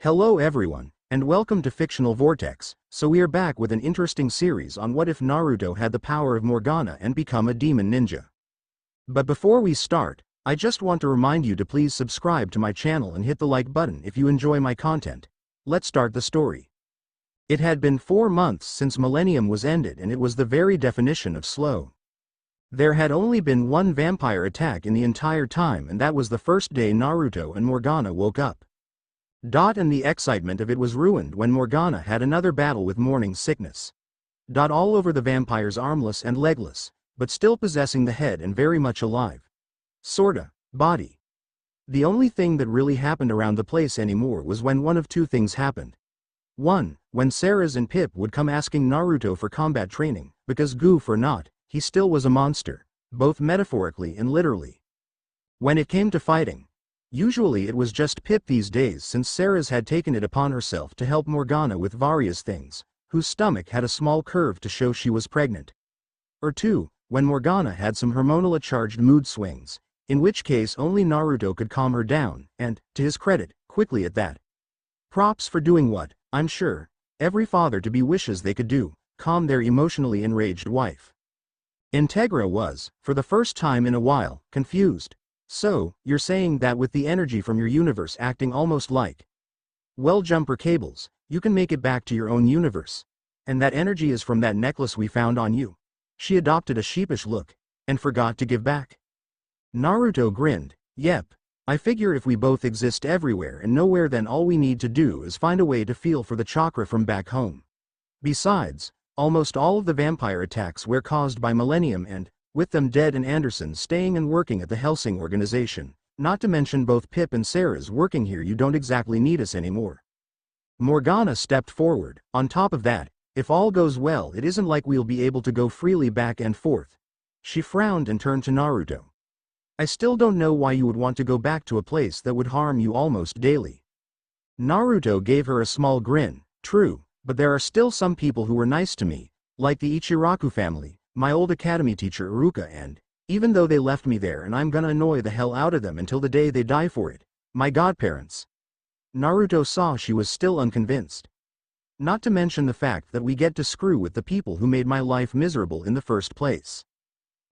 Hello everyone, and welcome to Fictional Vortex. So we are back with an interesting series on what if Naruto had the power of Morgana and become a demon ninja. But before we start, I just want to remind you to please subscribe to my channel and hit the like button if you enjoy my content. Let's start the story. It had been 4 months since Millennium was ended, and it was the very definition of slow. There had only been one vampire attack in the entire time, and that was the first day Naruto and Morgana woke up. And the excitement of it was ruined when Morgana had another battle with morning sickness. All over the vampires, armless and legless, but still possessing the head and very much alive. Sorta, body. The only thing that really happened around the place anymore was when one of two things happened. 1. When Sarah's and Pip would come asking Naruto for combat training, because goof or not, he still was a monster, both metaphorically and literally. When it came to fighting, usually it was just Pip these days, since Sarah's had taken it upon herself to help Morgana with various things, whose stomach had a small curve to show she was pregnant. Or 2, when Morgana had some hormonal-charged mood swings, in which case only Naruto could calm her down, and, to his credit, quickly at that. Props for doing what, I'm sure, every father-to-be wishes they could do, calm their emotionally enraged wife. Integra was, for the first time in a while, confused. So, you're saying that with the energy from your universe acting almost like, well, jumper cables, you can make it back to your own universe. And that energy is from that necklace we found on you. She adopted a sheepish look, and forgot to give back. Naruto grinned. Yep. I figure if we both exist everywhere and nowhere, then all we need to do is find a way to feel for the chakra from back home. Besides, almost all of the vampire attacks were caused by Millennium, and, with them dead and Anderson staying and working at the Helsing organization, not to mention both Pip and Sarah's working here, you don't exactly need us anymore. Morgana stepped forward. On top of that, if all goes well, it isn't like we'll be able to go freely back and forth. She frowned and turned to Naruto. I still don't know why you would want to go back to a place that would harm you almost daily. Naruto gave her a small grin. True, but there are still some people who were nice to me, like the Ichiraku family, my old academy teacher Iruka, and, even though they left me there and I'm gonna annoy the hell out of them until the day they die for it, my godparents. Naruto saw she was still unconvinced. Not to mention the fact that we get to screw with the people who made my life miserable in the first place.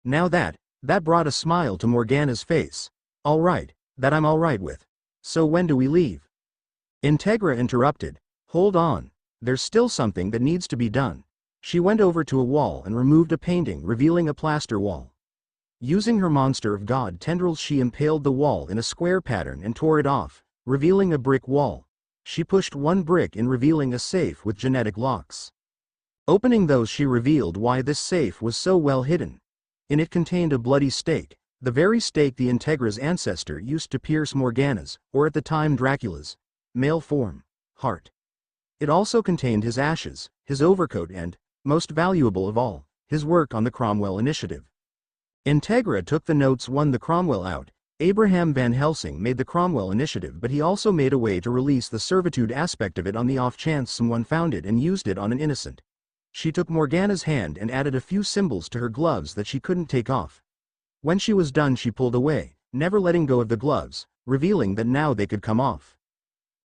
Now that brought a smile to Morgana's face. Alright, that I'm alright with. So when do we leave? Integra interrupted. Hold on, there's still something that needs to be done. She went over to a wall and removed a painting, revealing a plaster wall. Using her monster of god tendrils, she impaled the wall in a square pattern and tore it off, revealing a brick wall. She pushed one brick in, revealing a safe with genetic locks. Opening those, she revealed why this safe was so well hidden. In it contained a bloody stake, the very stake the Integra's ancestor used to pierce Morgana's, or at the time Dracula's, male form, heart. It also contained his ashes, his overcoat, and, most valuable of all, his work on the Cromwell Initiative. Integra took the notes. The Cromwell out. Abraham Van Helsing made the Cromwell Initiative, but he also made a way to release the servitude aspect of it on the off chance someone found it and used it on an innocent. She took Morgana's hand and added a few symbols to her gloves that she couldn't take off. When she was done, she pulled away, never letting go of the gloves, revealing that now they could come off.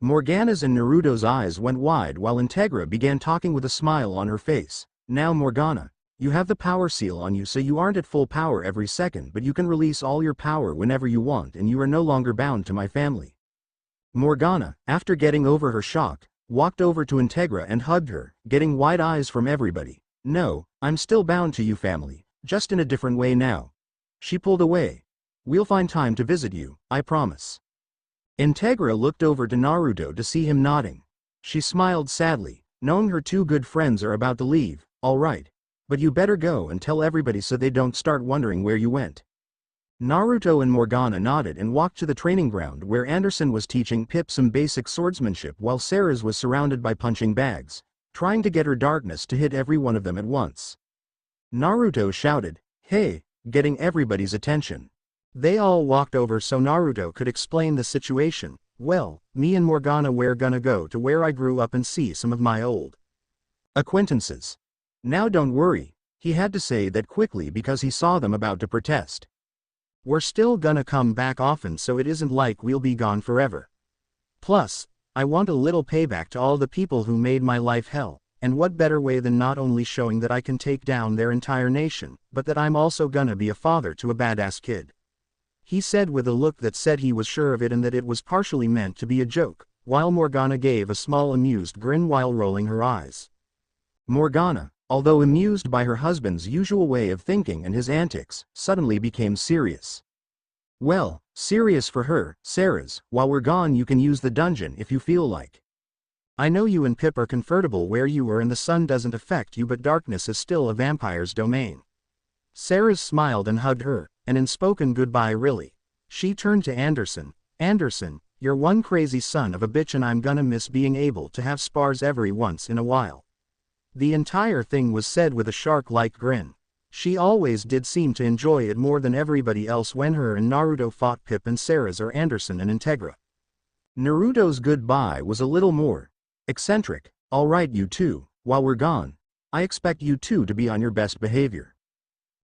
Morgana's and Naruto's eyes went wide while Integra began talking with a smile on her face. Now Morgana, you have the power seal on you, so you aren't at full power every second, but you can release all your power whenever you want, and you are no longer bound to my family. Morgana, after getting over her shock, walked over to Integra and hugged her, getting wide eyes from everybody. No, I'm still bound to you, family, just in a different way now. She pulled away. We'll find time to visit you, I promise. Integra looked over to Naruto to see him nodding. She smiled sadly, knowing her two good friends are about to leave. All right, but you better go and tell everybody so they don't start wondering where you went. Naruto and Morgana nodded and walked to the training ground where Anderson was teaching Pip some basic swordsmanship while Sarah's was surrounded by punching bags, trying to get her darkness to hit every one of them at once. Naruto shouted, "Hey," getting everybody's attention. They all walked over so Naruto could explain the situation. Well, me and Morgana, we're gonna go to where I grew up and see some of my old acquaintances. Now don't worry, he had to say that quickly because he saw them about to protest. We're still gonna come back often, so it isn't like we'll be gone forever. Plus, I want a little payback to all the people who made my life hell, and what better way than not only showing that I can take down their entire nation, but that I'm also gonna be a father to a badass kid. He said with a look that said he was sure of it and that it was partially meant to be a joke, while Morgana gave a small amused grin while rolling her eyes. Morgana, although amused by her husband's usual way of thinking and his antics, suddenly became serious. Well, serious for her, Sarah's, while we're gone you can use the dungeon if you feel like. I know you and Pip are comfortable where you are and the sun doesn't affect you, but darkness is still a vampire's domain. Sarah smiled and hugged her, an unspoken goodbye really. She turned to Anderson. Anderson, you're one crazy son of a bitch and I'm gonna miss being able to have spars every once in a while. The entire thing was said with a shark-like grin. She always did seem to enjoy it more than everybody else when her and Naruto fought Pip and Sarah's or Anderson and Integra. Naruto's goodbye was a little more eccentric. Alright you two, while we're gone, I expect you two to be on your best behavior.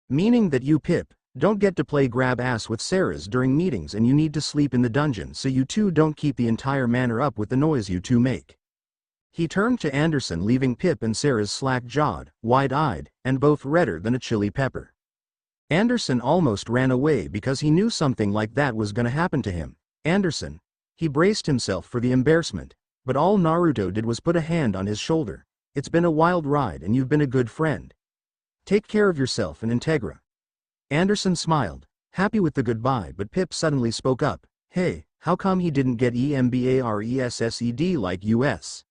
Meaning that you Pip, don't get to play grab ass with Sarah's during meetings and you need to sleep in the dungeon so you two don't keep the entire manor up with the noise you two make. He turned to Anderson leaving Pip and Sarah's slack-jawed, wide-eyed, and both redder than a chili pepper. Anderson almost ran away because he knew something like that was gonna happen to him. Anderson. He braced himself for the embarrassment, but all Naruto did was put a hand on his shoulder. It's been a wild ride and you've been a good friend. Take care of yourself and Integra. Anderson smiled, happy with the goodbye, but Pip suddenly spoke up. Hey, how come he didn't get EMBARESSED like US?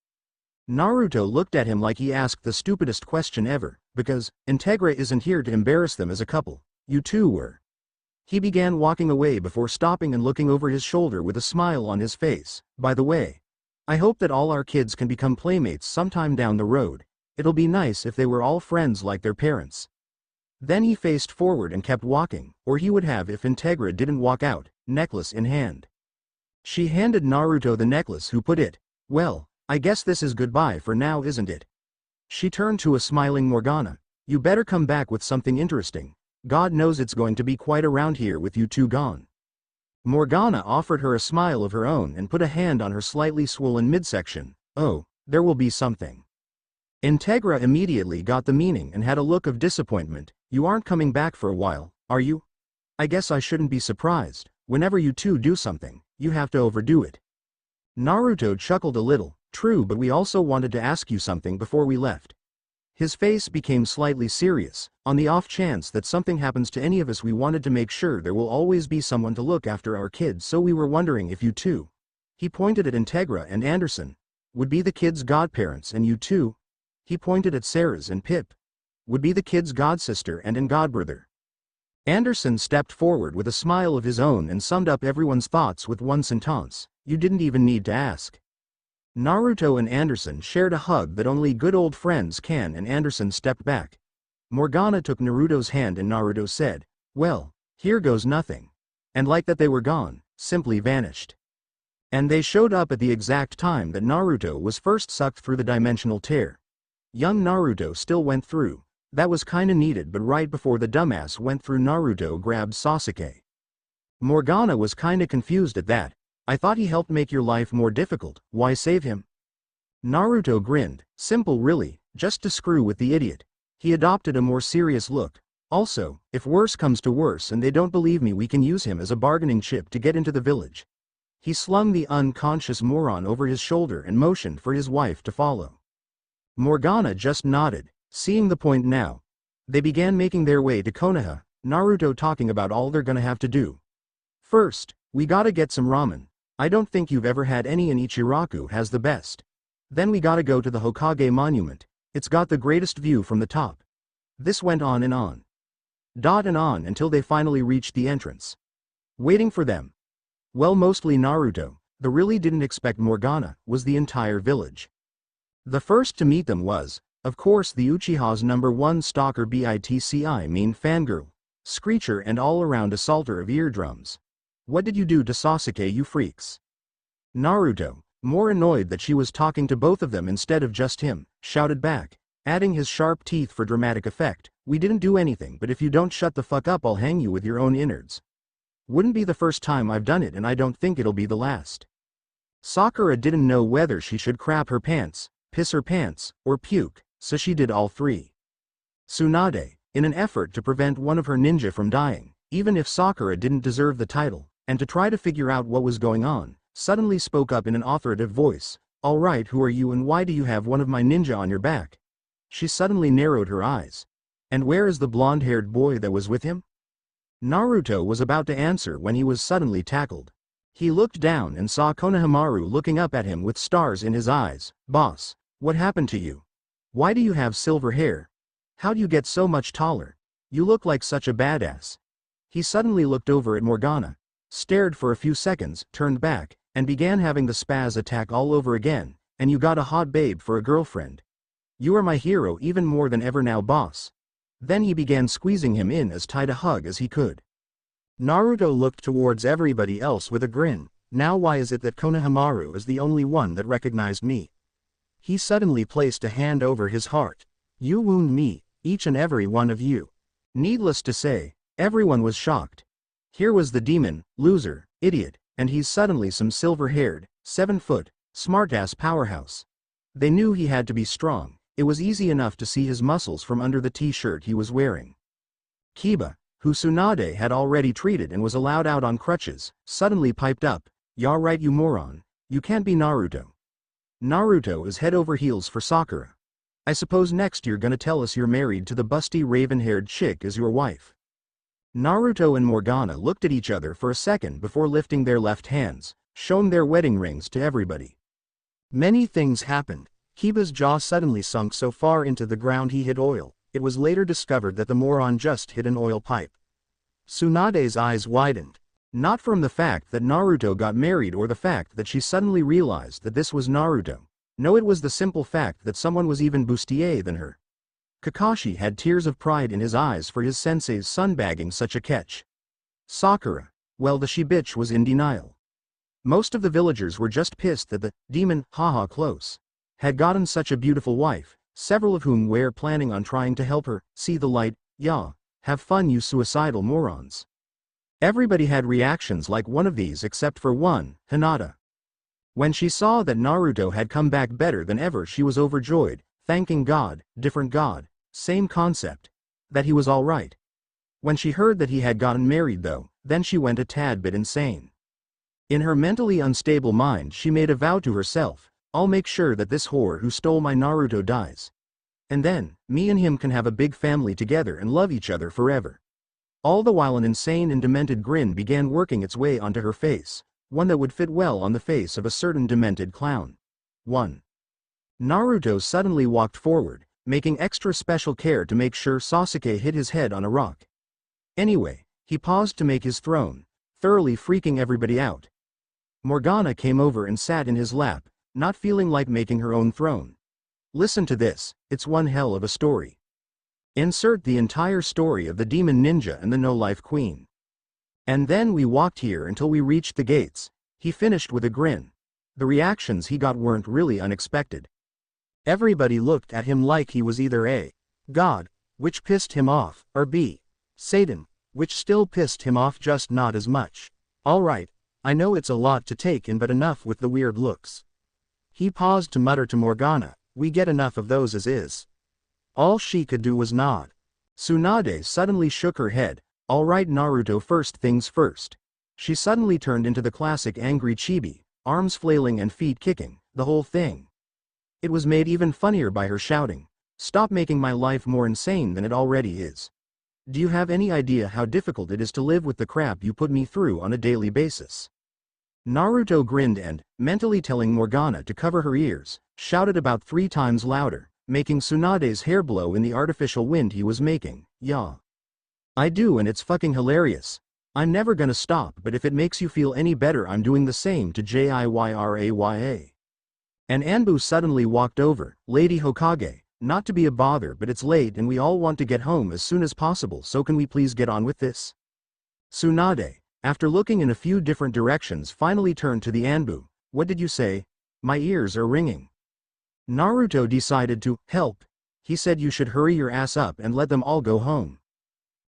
Naruto looked at him like he asked the stupidest question ever, because Integra isn't here to embarrass them as a couple. You two were. He began walking away before stopping and looking over his shoulder with a smile on his face. By the way, I hope that all our kids can become playmates sometime down the road. It'll be nice if they were all friends like their parents. Then he faced forward and kept walking, or he would have if Integra didn't walk out, necklace in hand. She handed Naruto the necklace, who put it, well, I guess this is goodbye for now, isn't it? She turned to a smiling Morgana. You better come back with something interesting. God knows it's going to be quite around here with you two gone. Morgana offered her a smile of her own and put a hand on her slightly swollen midsection. Oh, there will be something. Integra immediately got the meaning and had a look of disappointment. You aren't coming back for a while, are you? I guess I shouldn't be surprised. Whenever you two do something, you have to overdo it. Naruto chuckled a little. True, but we also wanted to ask you something before we left. His face became slightly serious. On the off chance that something happens to any of us, we wanted to make sure there will always be someone to look after our kids, so we were wondering if you two, he pointed at Integra and Anderson, would be the kids' godparents, and you two, he pointed at Sarah's and Pip, would be the kids' godsister and godbrother. Anderson stepped forward with a smile of his own and summed up everyone's thoughts with one sentence. You didn't even need to ask. Naruto and Anderson shared a hug that only good old friends can, and Anderson stepped back. Morgana took Naruto's hand and Naruto said, well, here goes nothing. And like that they were gone, simply vanished. And they showed up at the exact time that Naruto was first sucked through the dimensional tear. Young Naruto still went through. That was kinda needed, but right before the dumbass went through, Naruto grabbed Sasuke. Morgana was kinda confused at that. I thought he helped make your life more difficult, why save him? Naruto grinned, simple really, just to screw with the idiot. He adopted a more serious look. Also, if worse comes to worse and they don't believe me, we can use him as a bargaining chip to get into the village. He slung the unconscious moron over his shoulder and motioned for his wife to follow. Morgana just nodded, seeing the point now. They began making their way to Konoha, Naruto talking about all they're gonna have to do. First, we gotta get some ramen. I don't think you've ever had any, and Ichiraku has the best. Then we gotta go to the Hokage monument. It's got the greatest view from the top. This went on and on. And on until they finally reached the entrance. Waiting for them, well, mostly Naruto, the really didn't expect Morgana, was the entire village. The first to meet them was, of course, the Uchiha's #1 stalker, BITCI mean fangirl, screecher and all-around assaulter of eardrums. What did you do to Sasuke, you freaks? Naruto, more annoyed that she was talking to both of them instead of just him, shouted back, adding his sharp teeth for dramatic effect. We didn't do anything, but if you don't shut the fuck up, I'll hang you with your own innards. Wouldn't be the first time I've done it, and I don't think it'll be the last. Sakura didn't know whether she should crap her pants, piss her pants, or puke, so she did all three. Tsunade, in an effort to prevent one of her ninja from dying, even if Sakura didn't deserve the title, and to try to figure out what was going on, suddenly spoke up in an authoritative voice. "Alright, who are you and why do you have one of my ninja on your back?" She suddenly narrowed her eyes. "And where is the blonde-haired boy that was with him?" Naruto was about to answer when he was suddenly tackled. He looked down and saw Konohamaru looking up at him with stars in his eyes. "Boss, what happened to you? Why do you have silver hair? How'd you get so much taller? You look like such a badass." He suddenly looked over at Morgana, stared for a few seconds, turned back, and began having the spaz attack all over again. "And you got a hot babe for a girlfriend. You are my hero even more than ever now, boss." Then he began squeezing him in as tight a hug as he could. Naruto looked towards everybody else with a grin. "Now why is it that Konohamaru is the only one that recognized me?" He suddenly placed a hand over his heart. "You wound me, each and every one of you." Needless to say, everyone was shocked. Here was the demon, loser, idiot, and he's suddenly some silver-haired, 7-foot, smart-ass powerhouse. They knew he had to be strong. It was easy enough to see his muscles from under the t-shirt he was wearing. Kiba, who Tsunade had already treated and was allowed out on crutches, suddenly piped up. "Yah right, you moron. You can't be Naruto. Naruto is head over heels for Sakura. I suppose next you're gonna tell us you're married to the busty raven-haired chick as your wife." Naruto and Morgana looked at each other for a second before lifting their left hands, showing their wedding rings to everybody. Many things happened. Kiba's jaw suddenly sunk so far into the ground he hid oil. It was later discovered that the moron just hid an oil pipe. Tsunade's eyes widened. Not from the fact that Naruto got married or the fact that she suddenly realized that this was Naruto. No, it was the simple fact that someone was even bustier than her. Kakashi had tears of pride in his eyes for his sensei's son bagging such a catch. Sakura, well, the she-bitch was in denial. Most of the villagers were just pissed that the demon, haha close, had gotten such a beautiful wife, several of whom were planning on trying to help her see the light. "Yeah, have fun, you suicidal morons." Everybody had reactions like one of these except for one, Hinata. When she saw that Naruto had come back better than ever, she was overjoyed, thanking God, different God, same concept, that he was alright. When she heard that he had gotten married though, then she went a tad bit insane. In her mentally unstable mind she made a vow to herself, "I'll make sure that this whore who stole my Naruto dies. And then, me and him can have a big family together and love each other forever." All the while an insane and demented grin began working its way onto her face, one that would fit well on the face of a certain demented clown. 1. Naruto suddenly walked forward, making extra special care to make sure Sasuke hit his head on a rock. Anyway, he paused to make his throne, thoroughly freaking everybody out. Morgana came over and sat in his lap, not feeling like making her own throne. Listen to this, it's one hell of a story. Insert the entire story of the demon ninja and the no-life queen. "And then we walked here until we reached the gates," he finished with a grin. The reactions he got weren't really unexpected. Everybody looked at him like he was either A. God, which pissed him off, or B. Satan, which still pissed him off, just not as much. "Alright, I know it's a lot to take in, but enough with the weird looks." He paused to mutter to Morgana, "We get enough of those as is." All she could do was nod. Tsunade suddenly shook her head. "Alright Naruto, first things first." She suddenly turned into the classic angry chibi, arms flailing and feet kicking, the whole thing. It was made even funnier by her shouting, "Stop making my life more insane than it already is. Do you have any idea how difficult it is to live with the crap you put me through on a daily basis?" Naruto grinned and, mentally telling Morgana to cover her ears, shouted about 3 times louder, making Tsunade's hair blow in the artificial wind he was making. "Yeah. I do, and it's fucking hilarious. I'm never gonna stop, but if it makes you feel any better, I'm doing the same to Jiyraya." And Anbu suddenly walked over. "Lady Hokage, not to be a bother, but it's late and we all want to get home as soon as possible, so can we please get on with this?" Tsunade, after looking in a few different directions, finally turned to the Anbu. "What did you say? My ears are ringing." Naruto decided to help. He said you should hurry your ass up and let them all go home.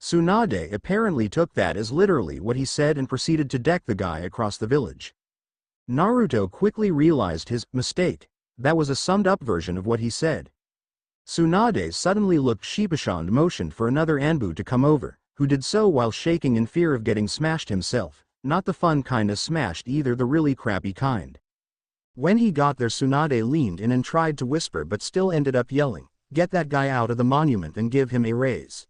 Tsunade apparently took that as literally what he said and proceeded to deck the guy across the village. Naruto quickly realized his mistake. That was a summed-up version of what he said. Tsunade suddenly looked sheepish and motioned for another Anbu to come over, who did so while shaking in fear of getting smashed himself, not the fun kind of smashed either, the really crappy kind. When he got there, Tsunade leaned in and tried to whisper but still ended up yelling, "Get that guy out of the monument and give him a raise."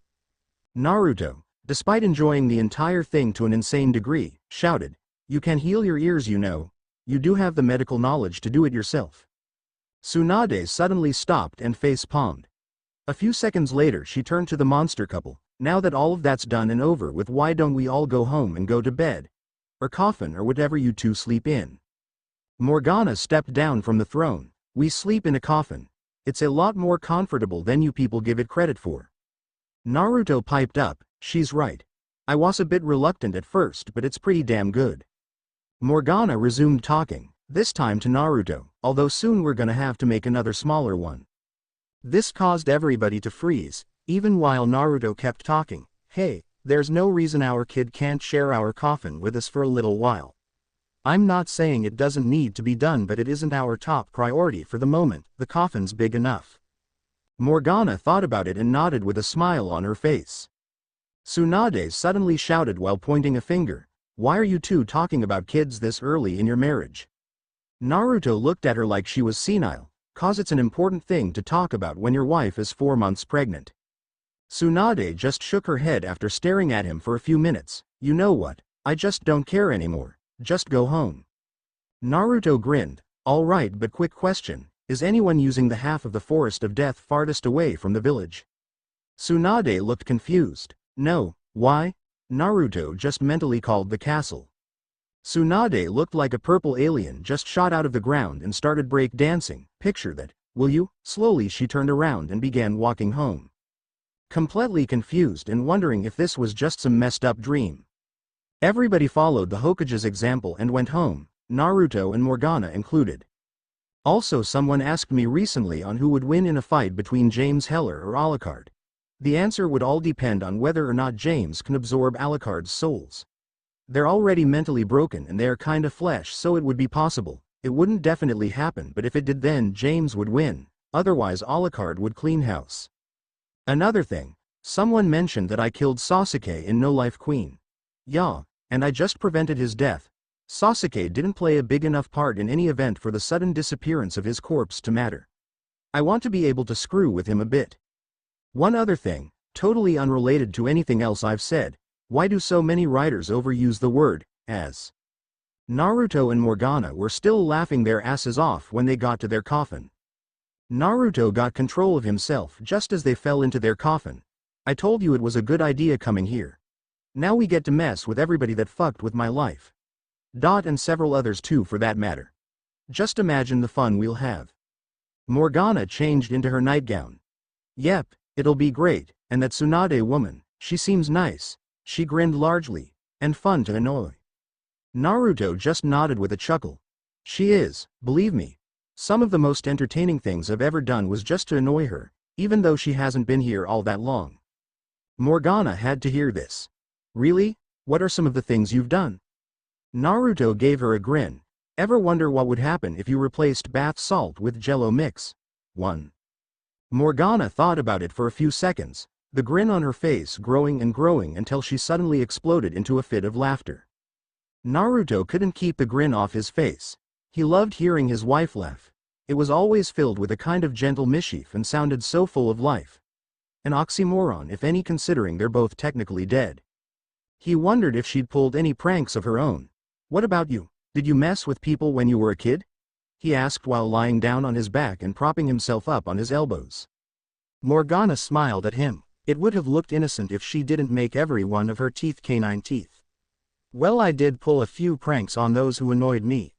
Naruto, despite enjoying the entire thing to an insane degree, shouted, "You can heal your ears, you know. You do have the medical knowledge to do it yourself." Tsunade suddenly stopped and face-palmed. A few seconds later she turned to the monster couple, "Now that all of that's done and over with, why don't we all go home and go to bed? Or coffin or whatever you two sleep in." Morgana stepped down from the throne. "We sleep in a coffin. It's a lot more comfortable than you people give it credit for." Naruto piped up, "She's right. I was a bit reluctant at first, but it's pretty damn good." Morgana resumed talking, this time to Naruto, "Although soon we're gonna have to make another smaller one." This caused everybody to freeze, even while Naruto kept talking, "Hey, there's no reason our kid can't share our coffin with us for a little while. I'm not saying it doesn't need to be done, but it isn't our top priority for the moment, the coffin's big enough." Morgana thought about it and nodded with a smile on her face. Tsunade suddenly shouted while pointing a finger, "Why are you two talking about kids this early in your marriage?" Naruto looked at her like she was senile, "'Cause it's an important thing to talk about when your wife is 4 months pregnant." Tsunade just shook her head after staring at him for a few minutes. "You know what? I just don't care anymore. Just go home." Naruto grinned, "All right, but quick question, is anyone using the half of the forest of death farthest away from the village?" Tsunade looked confused. "No, why?" Naruto just mentally called the castle. Tsunade looked like a purple alien just shot out of the ground and started break dancing. "Picture that, will you?" Slowly she turned around and began walking home. Completely confused and wondering if this was just some messed up dream. Everybody followed the Hokage's example and went home, Naruto and Morgana included. Also, someone asked me recently on who would win in a fight between James Heller or Alucard. The answer would all depend on whether or not James can absorb Alucard's souls. They're already mentally broken and they're kinda flesh, so it would be possible. It wouldn't definitely happen, but if it did, then James would win, otherwise Alucard would clean house. Another thing, someone mentioned that I killed Sasuke in No Life Queen. Yeah, and I just prevented his death. Sasuke didn't play a big enough part in any event for the sudden disappearance of his corpse to matter. I want to be able to screw with him a bit. One other thing, totally unrelated to anything else I've said, why do so many writers overuse the word, as? Naruto and Morgana were still laughing their asses off when they got to their coffin. Naruto got control of himself just as they fell into their coffin. "I told you it was a good idea coming here. Now we get to mess with everybody that fucked with my life. And several others too for that matter. Just imagine the fun we'll have." Morgana changed into her nightgown. "Yep, it'll be great, and that Tsunade woman, she seems nice." She grinned largely, "and fun to annoy." Naruto just nodded with a chuckle. "She is, believe me. Some of the most entertaining things I've ever done was just to annoy her, even though she hasn't been here all that long." Morgana had to hear this. "Really? What are some of the things you've done?" Naruto gave her a grin. "Ever wonder what would happen if you replaced bath salt with Jello mix?" 1. Morgana thought about it for a few seconds, the grin on her face growing and growing until she suddenly exploded into a fit of laughter. Naruto couldn't keep the grin off his face. He loved hearing his wife laugh. It was always filled with a kind of gentle mischief and sounded so full of life. An oxymoron if any, considering they're both technically dead. He wondered if she'd pulled any pranks of her own. "What about you? Did you mess with people when you were a kid?" he asked while lying down on his back and propping himself up on his elbows. Morgana smiled at him. It would have looked innocent if she didn't make every one of her teeth canine teeth. "Well, I did pull a few pranks on those who annoyed me.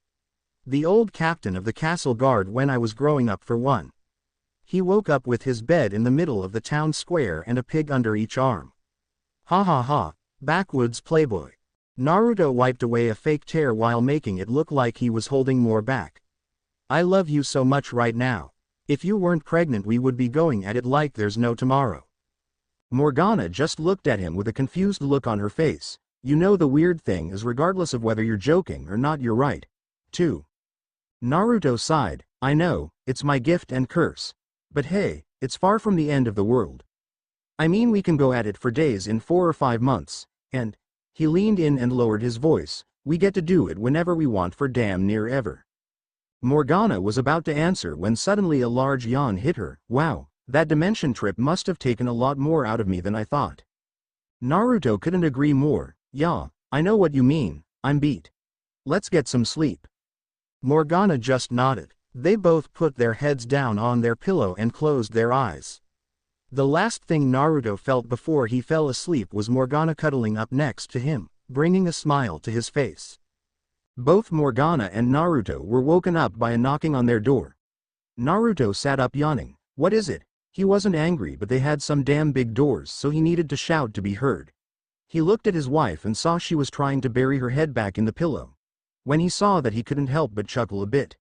The old captain of the castle guard when I was growing up, for one. He woke up with his bed in the middle of the town square and a pig under each arm. Ha ha ha, backwoods playboy." Naruto wiped away a fake tear while making it look like he was holding more back. "I love you so much right now. If you weren't pregnant we would be going at it like there's no tomorrow." Morgana just looked at him with a confused look on her face. "You know, the weird thing is, regardless of whether you're joking or not, you're right. 2. Naruto sighed, I know, it's my gift and curse. But hey, it's far from the end of the world. I mean we can go at it for days in 4 or 5 months, and, he leaned in and lowered his voice, we get to do it whenever we want for damn near ever. Morgana was about to answer when suddenly a large yawn hit her. Wow, that dimension trip must have taken a lot more out of me than I thought. Naruto couldn't agree more. Yeah, I know what you mean, I'm beat. Let's get some sleep. Morgana just nodded. They both put their heads down on their pillow and closed their eyes. The last thing Naruto felt before he fell asleep was Morgana cuddling up next to him, bringing a smile to his face. Both Morgana and Naruto were woken up by a knocking on their door. Naruto sat up yawning. What is it? He wasn't angry, but they had some damn big doors, so he needed to shout to be heard. He looked at his wife and saw she was trying to bury her head back in the pillow. When he saw that, he couldn't help but chuckle a bit.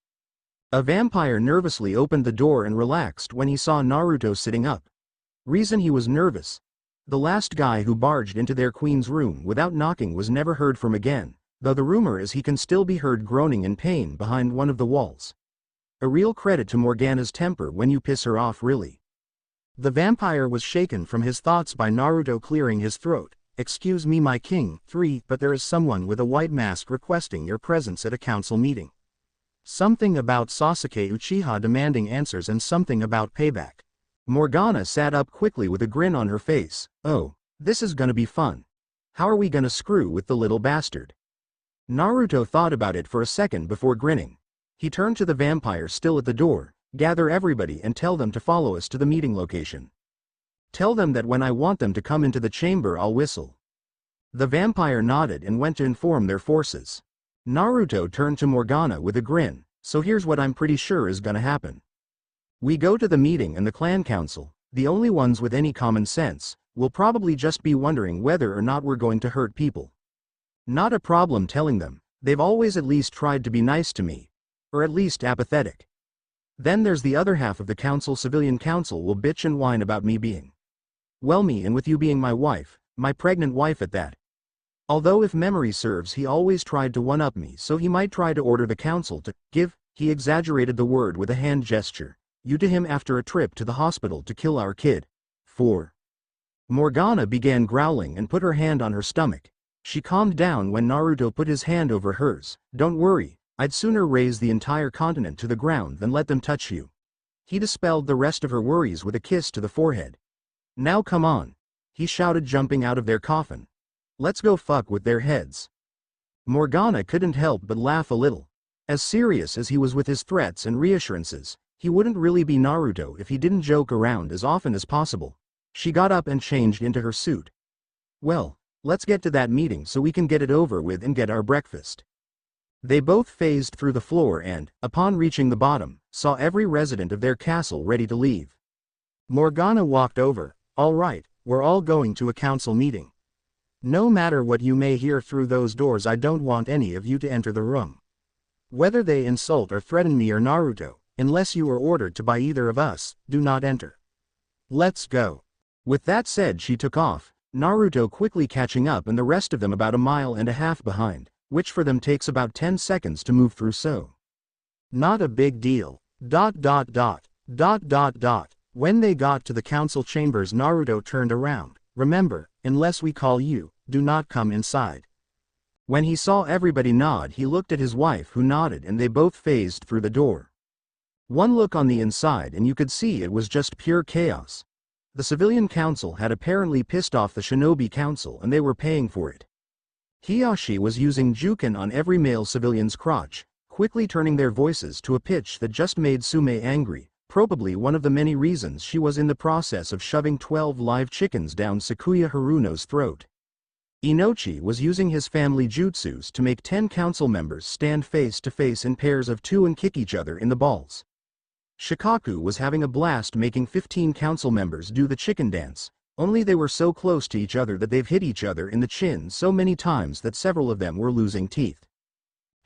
A vampire nervously opened the door and relaxed when he saw Naruto sitting up. Reason he was nervous: the last guy who barged into their queen's room without knocking was never heard from again, though the rumor is he can still be heard groaning in pain behind one of the walls. A real credit to Morgana's temper when you piss her off, really. The vampire was shaken from his thoughts by Naruto clearing his throat. Excuse me, my king. 3. But there is someone with a white mask requesting your presence at a council meeting. Something about Sasuke Uchiha demanding answers and something about payback. Morgana sat up quickly with a grin on her face. Oh, this is gonna be fun. How are we gonna screw with the little bastard? Naruto thought about it for a second before grinning. He turned to the vampire still at the door. Gather everybody and tell them to follow us to the meeting location. Tell them that when I want them to come into the chamber, I'll whistle. The vampire nodded and went to inform their forces. Naruto turned to Morgana with a grin. So here's what I'm pretty sure is gonna happen. We go to the meeting and the clan council, the only ones with any common sense, will probably just be wondering whether or not we're going to hurt people. Not a problem telling them, they've always at least tried to be nice to me. Or at least apathetic. Then there's the other half of the council. Civilian council will bitch and whine about me being, well, me, and with you being my wife, my pregnant wife at that. Although if memory serves, he always tried to one-up me, so he might try to order the council to give, he exaggerated the word with a hand gesture, you to him after a trip to the hospital to kill our kid. 4. Morgana began growling and put her hand on her stomach. She calmed down when Naruto put his hand over hers. Don't worry, I'd sooner raise the entire continent to the ground than let them touch you. He dispelled the rest of her worries with a kiss to the forehead. Now come on, he shouted, jumping out of their coffin. Let's go fuck with their heads. Morgana couldn't help but laugh a little. As serious as he was with his threats and reassurances, he wouldn't really be Naruto if he didn't joke around as often as possible. She got up and changed into her suit. Well, let's get to that meeting so we can get it over with and get our breakfast. They both phased through the floor and, upon reaching the bottom, saw every resident of their castle ready to leave. Morgana walked over. All right, we're all going to a council meeting. No matter what you may hear through those doors, I don't want any of you to enter the room. Whether they insult or threaten me or Naruto, unless you are ordered to by either of us, do not enter. Let's go. With that said, she took off, Naruto quickly catching up and the rest of them about 1.5 miles behind, which for them takes about 10 seconds to move through, so not a big deal. When they got to the council chambers, Naruto turned around. Remember, unless we call you, do not come inside. When he saw everybody nod, he looked at his wife, who nodded, and they both phased through the door. One look on the inside and you could see it was just pure chaos. The civilian council had apparently pissed off the shinobi council and they were paying for it. Hiyashi was using Juken on every male civilian's crotch, quickly turning their voices to a pitch that just made Sume angry, probably one of the many reasons she was in the process of shoving 12 live chickens down Sakuya Haruno's throat. Inochi was using his family jutsus to make 10 council members stand face to face in pairs of 2 and kick each other in the balls. Shikaku was having a blast making 15 council members do the chicken dance, only they were so close to each other that they've hit each other in the chin so many times that several of them were losing teeth.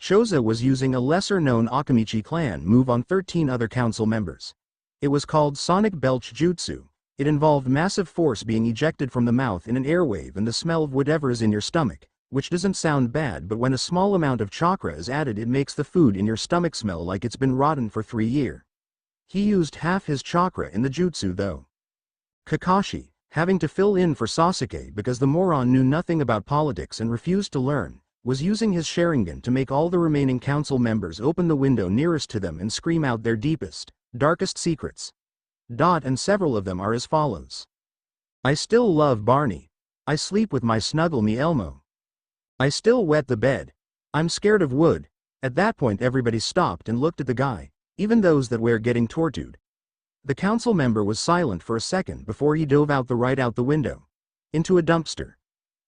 Choza was using a lesser-known Akamichi clan move on 13 other council members. It was called Sonic Belch Jutsu. It involved massive force being ejected from the mouth in an airwave and the smell of whatever is in your stomach, which doesn't sound bad, but when a small amount of chakra is added it makes the food in your stomach smell like it's been rotten for 3 years. He used half his chakra in the jutsu though. Kakashi, having to fill in for Sasuke because the moron knew nothing about politics and refused to learn, was using his Sharingan to make all the remaining council members open the window nearest to them and scream out their deepest, darkest secrets. And several of them are as follows. I still love Barney. I sleep with my snuggle me Elmo. I still wet the bed. I'm scared of wood. At that point everybody stopped and looked at the guy, even those that were getting tortured. The council member was silent for a second before he dove out the window. Into a dumpster.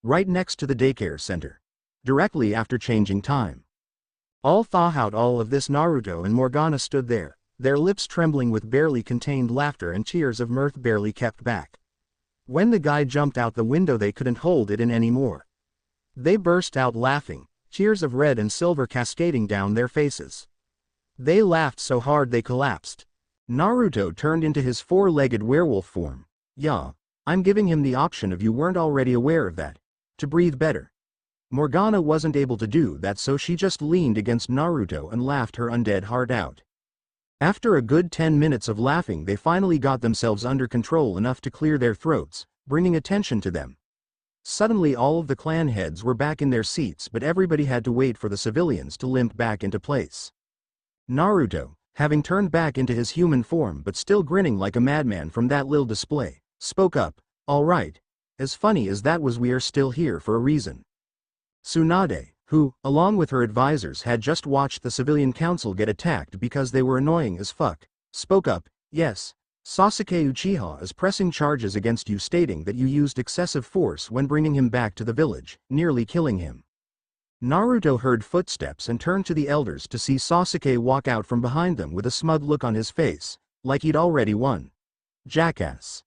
Right next to the daycare center. Directly after changing time. All throughout all of this Naruto and Morgana stood there, their lips trembling with barely contained laughter and tears of mirth barely kept back. When the guy jumped out the window they couldn't hold it in anymore. They burst out laughing, tears of red and silver cascading down their faces. They laughed so hard they collapsed. Naruto turned into his four-legged werewolf form. Yeah, I'm giving him the option if you weren't already aware of that. To breathe better. Morgana wasn't able to do that, so she just leaned against Naruto and laughed her undead heart out. After a good 10 minutes of laughing they finally got themselves under control enough to clear their throats, bringing attention to them. Suddenly all of the clan heads were back in their seats, but everybody had to wait for the civilians to limp back into place. Naruto, having turned back into his human form but still grinning like a madman from that little display, spoke up, "All right. As funny as that was, we are still here for a reason." Tsunade, who, along with her advisors, had just watched the civilian council get attacked because they were annoying as fuck, spoke up, "Yes, Sasuke Uchiha is pressing charges against you, stating that you used excessive force when bringing him back to the village, nearly killing him." Naruto heard footsteps and turned to the elders to see Sasuke walk out from behind them with a smug look on his face, like he'd already won. Jackass.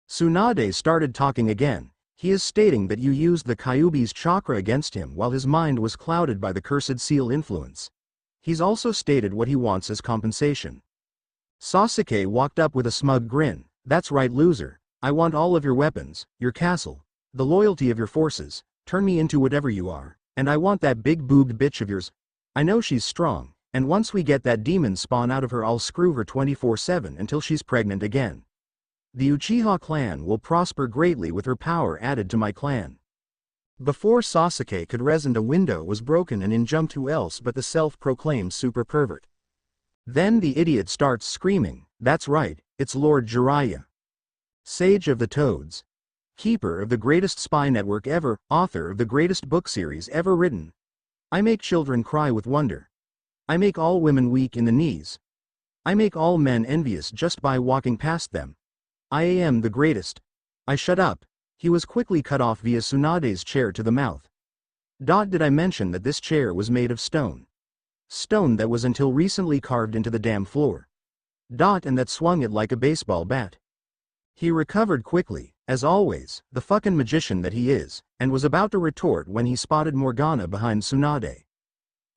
Tsunade started talking again. "He is stating that you used the Kyuubi's chakra against him while his mind was clouded by the cursed seal influence. He's also stated what he wants as compensation." Sasuke walked up with a smug grin. "That's right, loser. I want all of your weapons, your castle, the loyalty of your forces, turn me into whatever you are, and I want that big-boobed bitch of yours. I know she's strong, and once we get that demon spawn out of her I'll screw her 24/7 until she's pregnant again. The Uchiha clan will prosper greatly with her power added to my clan." Before Sasuke could reason, a window was broken and in jumped who else but the self-proclaimed super pervert. Then the idiot starts screaming, "That's right, it's Lord Jiraiya. Sage of the Toads. Keeper of the greatest spy network ever, author of the greatest book series ever written. I make children cry with wonder. I make all women weak in the knees. I make all men envious just by walking past them. I am the greatest." Shut up. He was quickly cut off via Tsunade's chair to the mouth. Did I mention that this chair was made of stone? Stone that was until recently carved into the damn floor. And that swung it like a baseball bat. He recovered quickly, as always, the fucking magician that he is, and was about to retort when he spotted Morgana behind Tsunade.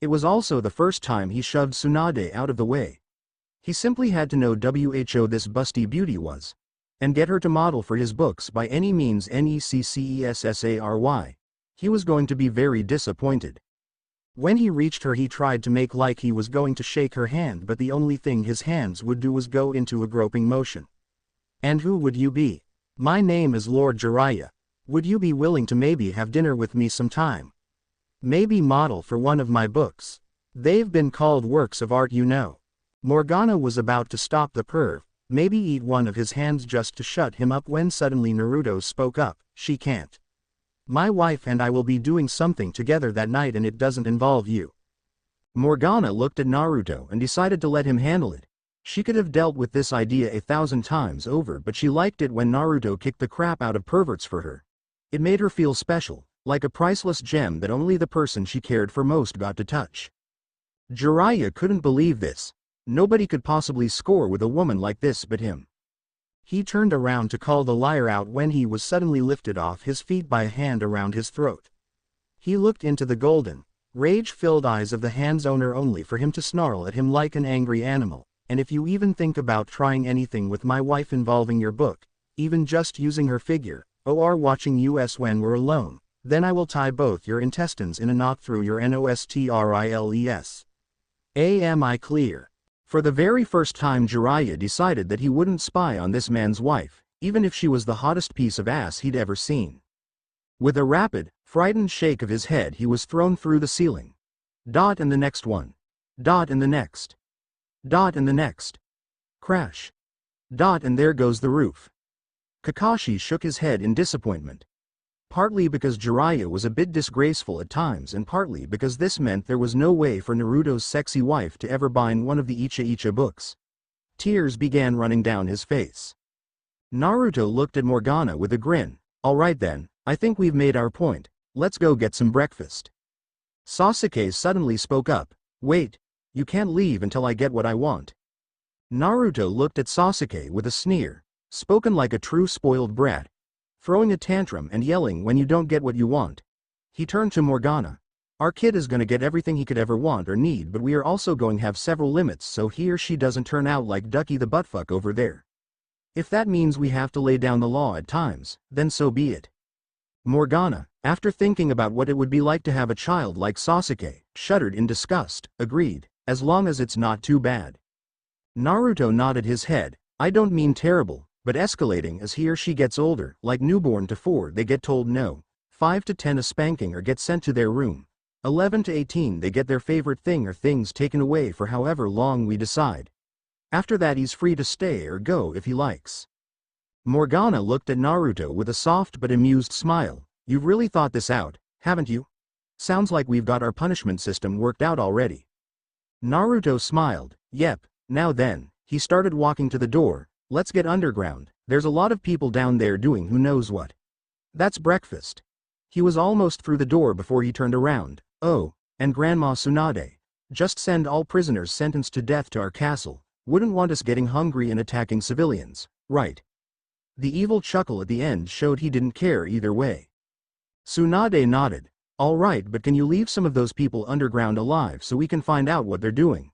It was also the first time he shoved Tsunade out of the way. He simply had to know who this busty beauty was, and get her to model for his books by any means necessary. He was going to be very disappointed. When he reached her he tried to make like he was going to shake her hand, but the only thing his hands would do was go into a groping motion. "And who would you be?" "My name is Lord Jiraiya. Would you be willing to maybe have dinner with me sometime? Maybe model for one of my books? They've been called works of art, you know." Morgana was about to stop the perv, maybe eat one of his hands just to shut him up, when suddenly Naruto spoke up, "She can't. My wife and I will be doing something together that night and it doesn't involve you." Morgana looked at Naruto and decided to let him handle it. She could have dealt with this idea 1,000 times over, but she liked it when Naruto kicked the crap out of perverts for her. It made her feel special, like a priceless gem that only the person she cared for most got to touch. Jiraiya couldn't believe this. Nobody could possibly score with a woman like this but him. He turned around to call the liar out when he was suddenly lifted off his feet by a hand around his throat. He looked into the golden, rage-filled eyes of the hand's owner only for him to snarl at him like an angry animal. "And if you even think about trying anything with my wife involving your book, even just using her figure, or watching us when we're alone, Then I will tie both your intestines in a knot through your nostriles. Am I clear? For the very first time Jiraiya decided that he wouldn't spy on this man's wife, even if she was the hottest piece of ass he'd ever seen. With a rapid, frightened shake of his head he was thrown through the ceiling. Dot and the next one. Dot and the next. Dot and the next. Crash. Dot and there goes the roof. Kakashi shook his head in disappointment. Partly because Jiraiya was a bit disgraceful at times and partly because this meant there was no way for Naruto's sexy wife to ever bind one of the Icha books. Tears began running down his face. Naruto looked at Morgana with a grin. Alright then, I think we've made our point, let's go get some breakfast. Sasuke suddenly spoke up. Wait, you can't leave until I get what I want. Naruto looked at Sasuke with a sneer. Spoken like a true spoiled brat. Throwing a tantrum and yelling when you don't get what you want. He turned to Morgana. Our kid is gonna get everything he could ever want or need, but we are also going to have several limits so he or she doesn't turn out like Ducky the buttfuck over there. If that means we have to lay down the law at times, then so be it. Morgana, after thinking about what it would be like to have a child like Sasuke, shuddered in disgust, agreed, as long as it's not too bad. Naruto nodded his head. I don't mean terrible, but escalating as he or she gets older, like newborn to 4 they get told no, 5 to 10 a spanking or get sent to their room, 11 to 18 they get their favorite thing or things taken away for however long we decide. After that he's free to stay or go if he likes. Morgana looked at Naruto with a soft but amused smile. You've really thought this out, haven't you? Sounds like we've got our punishment system worked out already. Naruto smiled. Yep, now then, he started walking to the door. Let's get underground, there's a lot of people down there doing who knows what. That's breakfast. He was almost through the door before he turned around. Oh, and Grandma Tsunade. Just send all prisoners sentenced to death to our castle. Wouldn't want us getting hungry and attacking civilians, right? The evil chuckle at the end showed he didn't care either way. Tsunade nodded. All right, but can you leave some of those people underground alive so we can find out what they're doing?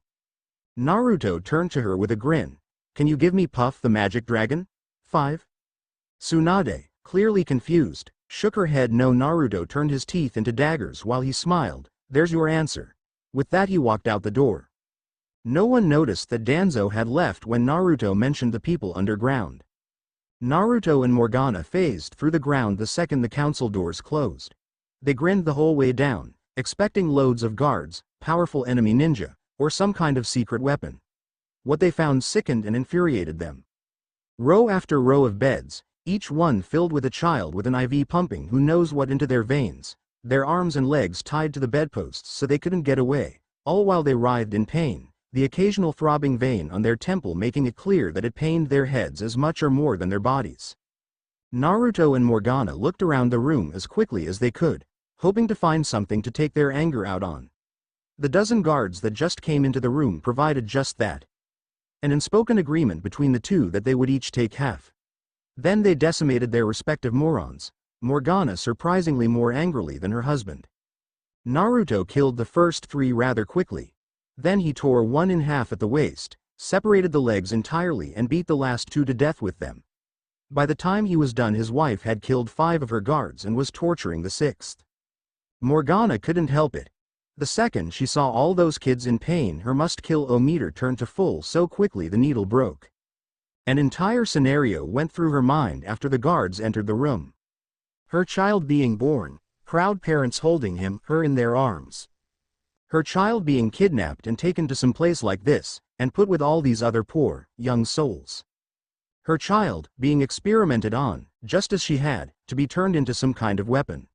Naruto turned to her with a grin. Can you give me Puff the Magic Dragon? 5. Tsunade, clearly confused, shook her head. No. Naruto turned his teeth into daggers while he smiled. There's your answer. With that he walked out the door. No one noticed that Danzo had left when Naruto mentioned the people underground. Naruto and Morgana phased through the ground the second the council doors closed. They grinned the whole way down, expecting loads of guards, powerful enemy ninja, or some kind of secret weapon. What they found sickened and infuriated them. Row after row of beds, each one filled with a child with an IV pumping who knows what into their veins, their arms and legs tied to the bedposts so they couldn't get away, all while they writhed in pain, the occasional throbbing vein on their temple making it clear that it pained their heads as much or more than their bodies. Naruto and Morgana looked around the room as quickly as they could, hoping to find something to take their anger out on. The dozen guards that just came into the room provided just that. An unspoken agreement between the two that they would each take half. Then they decimated their respective morons, Morgana surprisingly more angrily than her husband. Naruto killed the first 3 rather quickly. Then he tore one in half at the waist, separated the legs entirely and beat the last 2 to death with them. By the time he was done his wife had killed 5 of her guards and was torturing the 6th. Morgana couldn't help it. The second she saw all those kids in pain her must-kill meter turned to full so quickly the needle broke. An entire scenario went through her mind after the guards entered the room. Her child being born, proud parents holding him, her in their arms. Her child being kidnapped and taken to some place like this, and put with all these other poor, young souls. Her child, being experimented on, just as she had, to be turned into some kind of weapon.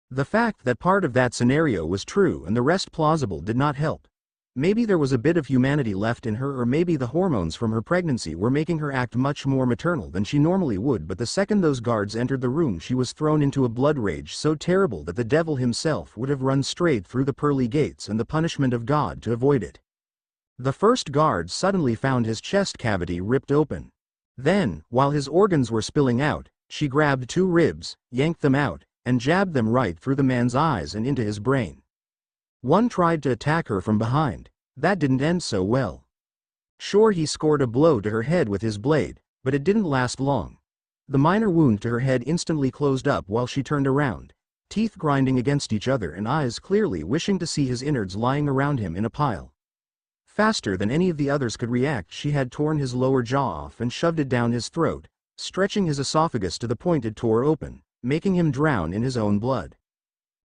The fact that part of that scenario was true and the rest plausible did not help. Maybe there was a bit of humanity left in her, or maybe the hormones from her pregnancy were making her act much more maternal than she normally would, but the second those guards entered the room she was thrown into a blood rage so terrible that the devil himself would have run straight through the pearly gates and the punishment of God to avoid it. The first guard suddenly found his chest cavity ripped open. Then, while his organs were spilling out, she grabbed 2 ribs, yanked them out, and jabbed them right through the man's eyes and into his brain. One tried to attack her from behind. That didn't end so well. Sure, he scored a blow to her head with his blade, but it didn't last long. The minor wound to her head instantly closed up while she turned around. teeth grinding against each other and eyes clearly wishing to see his innards lying around him in a pile. Faster than any of the others could react, she had torn his lower jaw off and shoved it down his throat, stretching his esophagus to the point it tore open, making him drown in his own blood.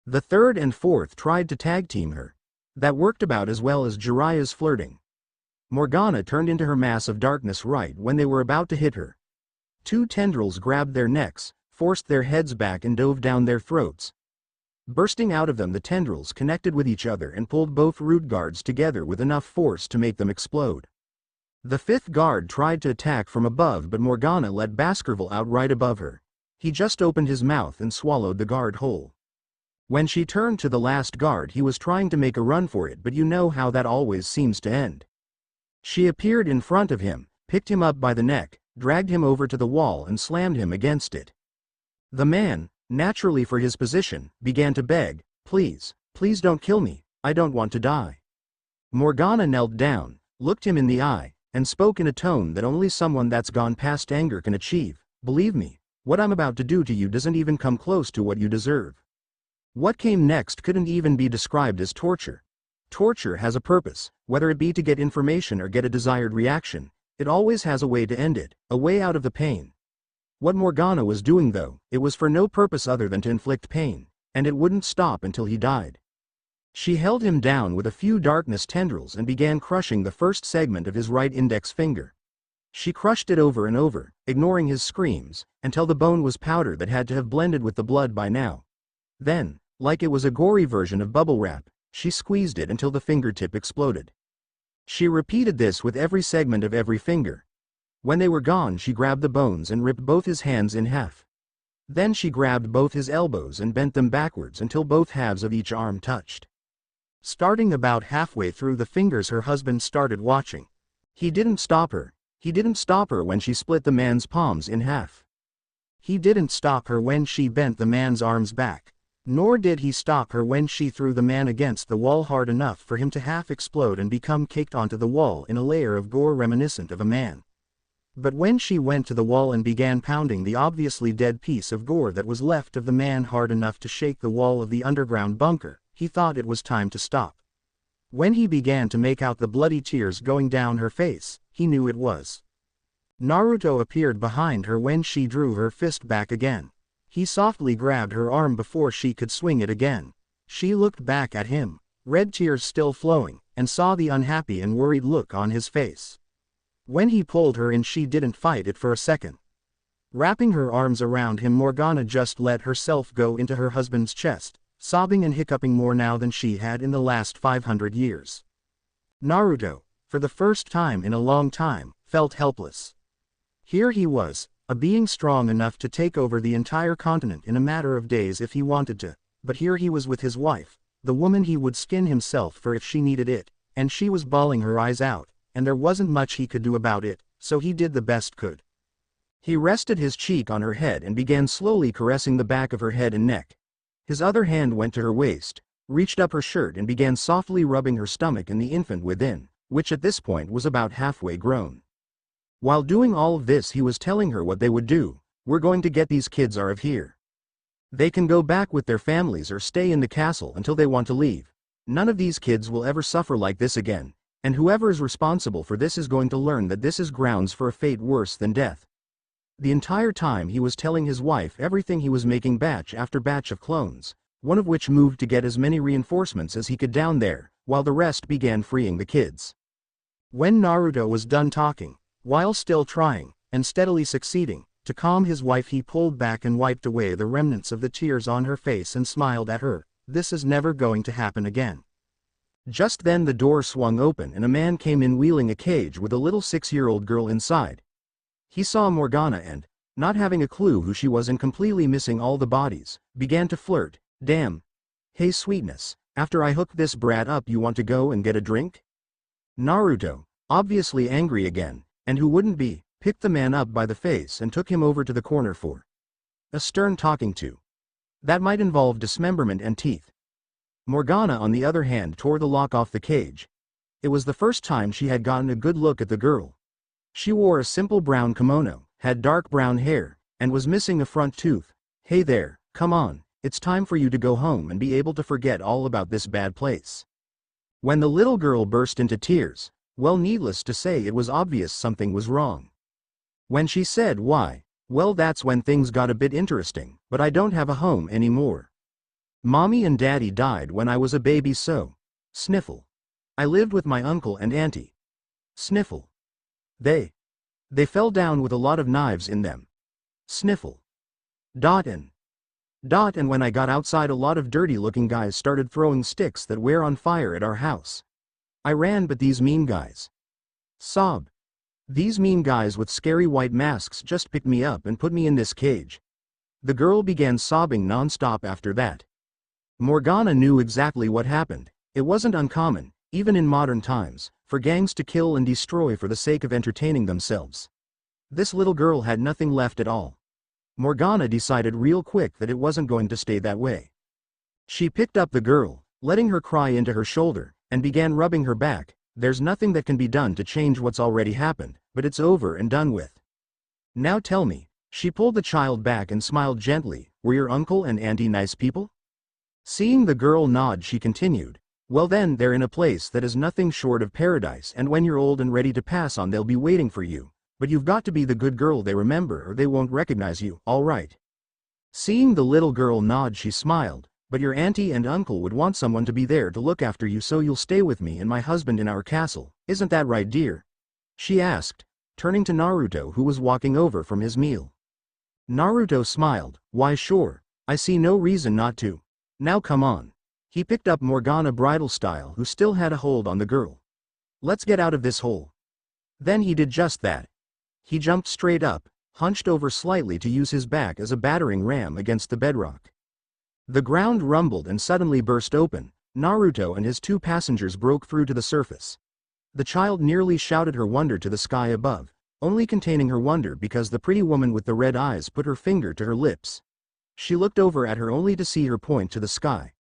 The third and fourth tried to tag team her. That worked about as well as Jiraiya's flirting. Morgana turned into her mass of darkness right when they were about to hit her. Two tendrils grabbed their necks, forced their heads back and dove down their throats. Bursting out of them, the tendrils connected with each other and pulled both root guards together with enough force to make them explode. The fifth guard tried to attack from above, but Morgana let Baskerville out right above her. He just opened his mouth and swallowed the guard whole. When she turned to the last guard, he was trying to make a run for it, but you know how that always seems to end. She appeared in front of him, picked him up by the neck, dragged him over to the wall and slammed him against it. The man, naturally for his position, began to beg, "Please, please don't kill me, I don't want to die." Morgana knelt down, looked him in the eye, and spoke in a tone that only someone that's gone past anger can achieve. "Believe me, what I'm about to do to you doesn't even come close to what you deserve." What came next couldn't even be described as torture. Torture has a purpose, whether it be to get information or get a desired reaction. It always has a way to end it, a way out of the pain. What Morgana was doing, though, it was for no purpose other than to inflict pain, and it wouldn't stop until he died. She held him down with a few darkness tendrils and began crushing the first segment of his right index finger. She crushed it over and over, ignoring his screams, until the bone was powder that had to have blended with the blood by now. Then, like it was a gory version of bubble wrap, she squeezed it until the fingertip exploded. She repeated this with every segment of every finger. When they were gone, she grabbed the bones and ripped both his hands in half. Then she grabbed both his elbows and bent them backwards until both halves of each arm touched. Starting about halfway through the fingers, her husband started watching. He didn't stop her. He didn't stop her when she split the man's palms in half. He didn't stop her when she bent the man's arms back. Nor did he stop her when she threw the man against the wall hard enough for him to half explode and become caked onto the wall in a layer of gore reminiscent of a man. But when she went to the wall and began pounding the obviously dead piece of gore that was left of the man hard enough to shake the wall of the underground bunker, he thought it was time to stop. When he began to make out the bloody tears going down her face, he knew it was. Naruto appeared behind her when she drew her fist back again. He softly grabbed her arm before she could swing it again. She looked back at him, red tears still flowing, and saw the unhappy and worried look on his face. When he pulled her in, she didn't fight it for a second. Wrapping her arms around him, Morgana just let herself go into her husband's chest, sobbing and hiccuping more now than she had in the last 500 years. Naruto, for the first time in a long time, felt helpless. Here he was, a being strong enough to take over the entire continent in a matter of days if he wanted to, but here he was with his wife, the woman he would skin himself for if she needed it, and she was bawling her eyes out, and there wasn't much he could do about it, so he did the best could. He rested his cheek on her head and began slowly caressing the back of her head and neck. His other hand went to her waist, reached up her shirt and began softly rubbing her stomach and the infant within, which at this point was about halfway grown. While doing all of this, he was telling her what they would do. "We're going to get these kids out of here. They can go back with their families or stay in the castle until they want to leave. None of these kids will ever suffer like this again, and whoever is responsible for this is going to learn that this is grounds for a fate worse than death." The entire time he was telling his wife everything, he was making batch after batch of clones, one of which moved to get as many reinforcements as he could down there, while the rest began freeing the kids. When Naruto was done talking, while still trying, and steadily succeeding, to calm his wife, he pulled back and wiped away the remnants of the tears on her face and smiled at her. "This is never going to happen again." Just then the door swung open and a man came in wheeling a cage with a little 6-year-old girl inside. He saw Morgana and, not having a clue who she was and completely missing all the bodies, began to flirt. "Damn. Hey sweetness, after I hook this brat up you want to go and get a drink?" Naruto, obviously angry again, and who wouldn't be, picked the man up by the face and took him over to the corner for a stern talking to. That might involve dismemberment and teeth. Morgana on the other hand tore the lock off the cage. It was the first time she had gotten a good look at the girl. She wore a simple brown kimono, had dark brown hair, and was missing a front tooth. "Hey there, come on, it's time for you to go home and be able to forget all about this bad place." When the little girl burst into tears, well, needless to say, it was obvious something was wrong. When she said why, well, that's when things got a bit interesting. "But I don't have a home anymore. Mommy and Daddy died when I was a baby, so." Sniffle. "I lived with my uncle and auntie." Sniffle. They fell down with a lot of knives in them." Sniffle. And when I got outside, a lot of dirty-looking guys started throwing sticks that were on fire at our house. I ran, but these mean guys." Sob. "These mean guys with scary white masks just picked me up and put me in this cage." The girl began sobbing non-stop after that. Morgana knew exactly what happened. It wasn't uncommon, even in modern times, for gangs to kill and destroy for the sake of entertaining themselves. This little girl had nothing left at all. Morgana decided real quick that it wasn't going to stay that way. She picked up the girl, letting her cry into her shoulder, and began rubbing her back. "There's nothing that can be done to change what's already happened, but it's over and done with. Now tell me." She pulled the child back and smiled gently. "Were your uncle and auntie nice people?" Seeing the girl nod, she continued, "Well then, they're in a place that is nothing short of paradise, and when you're old and ready to pass on, they'll be waiting for you. But you've got to be the good girl they remember, or they won't recognize you, all right?" Seeing the little girl nod, she smiled. "But your auntie and uncle would want someone to be there to look after you, so you'll stay with me and my husband in our castle, isn't that right, dear?" she asked, turning to Naruto, who was walking over from his meal. Naruto smiled. "Why, sure. I see no reason not to. Now come on." He picked up Morgana bridal style, who still had a hold on the girl. "Let's get out of this hole." Then he did just that. He jumped straight up, hunched over slightly to use his back as a battering ram against the bedrock. The ground rumbled and suddenly burst open. Naruto and his two passengers broke through to the surface. The child nearly shouted her wonder to the sky above, only containing her wonder because the pretty woman with the red eyes put her finger to her lips. She looked over at her only to see her point to the sky.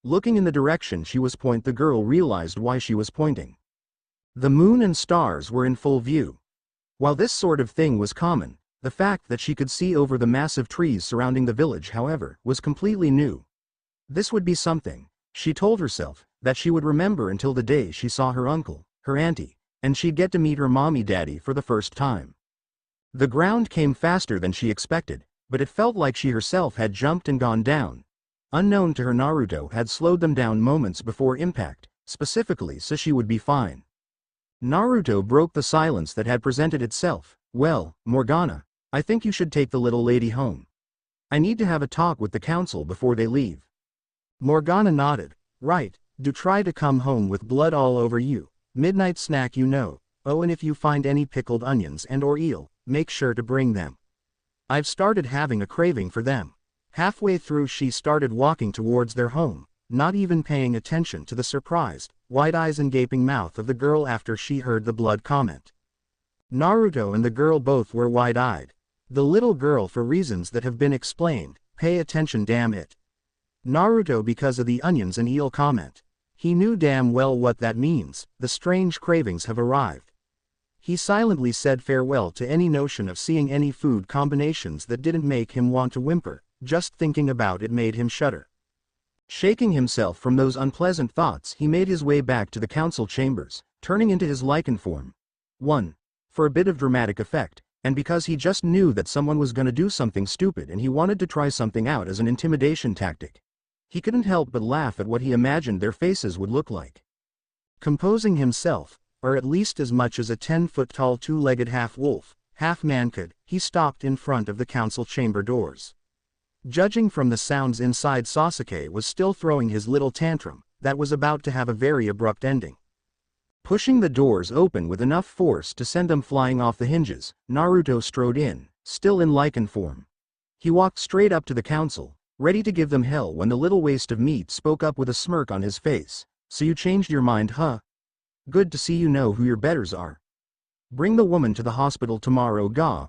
Looking in the direction she was pointing, the girl realized why she was pointing. The moon and stars were in full view. While this sort of thing was common, the fact that she could see over the massive trees surrounding the village, however, was completely new. This would be something, she told herself, that she would remember until the day she saw her uncle, her auntie, and she'd get to meet her mommy-daddy for the first time. The ground came faster than she expected, but it felt like she herself had jumped and gone down. Unknown to her, Naruto had slowed them down moments before impact, specifically so she would be fine. Naruto broke the silence that had presented itself. "Well, Morgana, I think you should take the little lady home. I need to have a talk with the council before they leave." Morgana nodded. "Right, do try to come home with blood all over you. Midnight snack, you know. Oh, and if you find any pickled onions and or eel, make sure to bring them. I've started having a craving for them." Halfway through, she started walking towards their home, not even paying attention to the surprised, wide eyes and gaping mouth of the girl after she heard the blood comment. Naruto and the girl both were wide-eyed. The little girl for reasons that have been explained. Pay attention, damn it. Naruto because of the onions and eel comment. He knew damn well what that means. The strange cravings have arrived. He silently said farewell to any notion of seeing any food combinations that didn't make him want to whimper. Just thinking about it made him shudder. Shaking himself from those unpleasant thoughts, he made his way back to the council chambers, turning into his lichen form. 1. For a bit of dramatic effect, and because he just knew that someone was gonna do something stupid and he wanted to try something out as an intimidation tactic. He couldn't help but laugh at what he imagined their faces would look like. Composing himself, or at least as much as a 10-foot-tall two-legged half-wolf, half-man could, he stopped in front of the council chamber doors. Judging from the sounds inside, Sasuke was still throwing his little tantrum, that was about to have a very abrupt ending. Pushing the doors open with enough force to send them flying off the hinges, Naruto strode in, still in lichen form. He walked straight up to the council, ready to give them hell when the little waste of meat spoke up with a smirk on his face. "So you changed your mind, huh? Good to see you know who your betters are. Bring the woman to the hospital tomorrow, ga."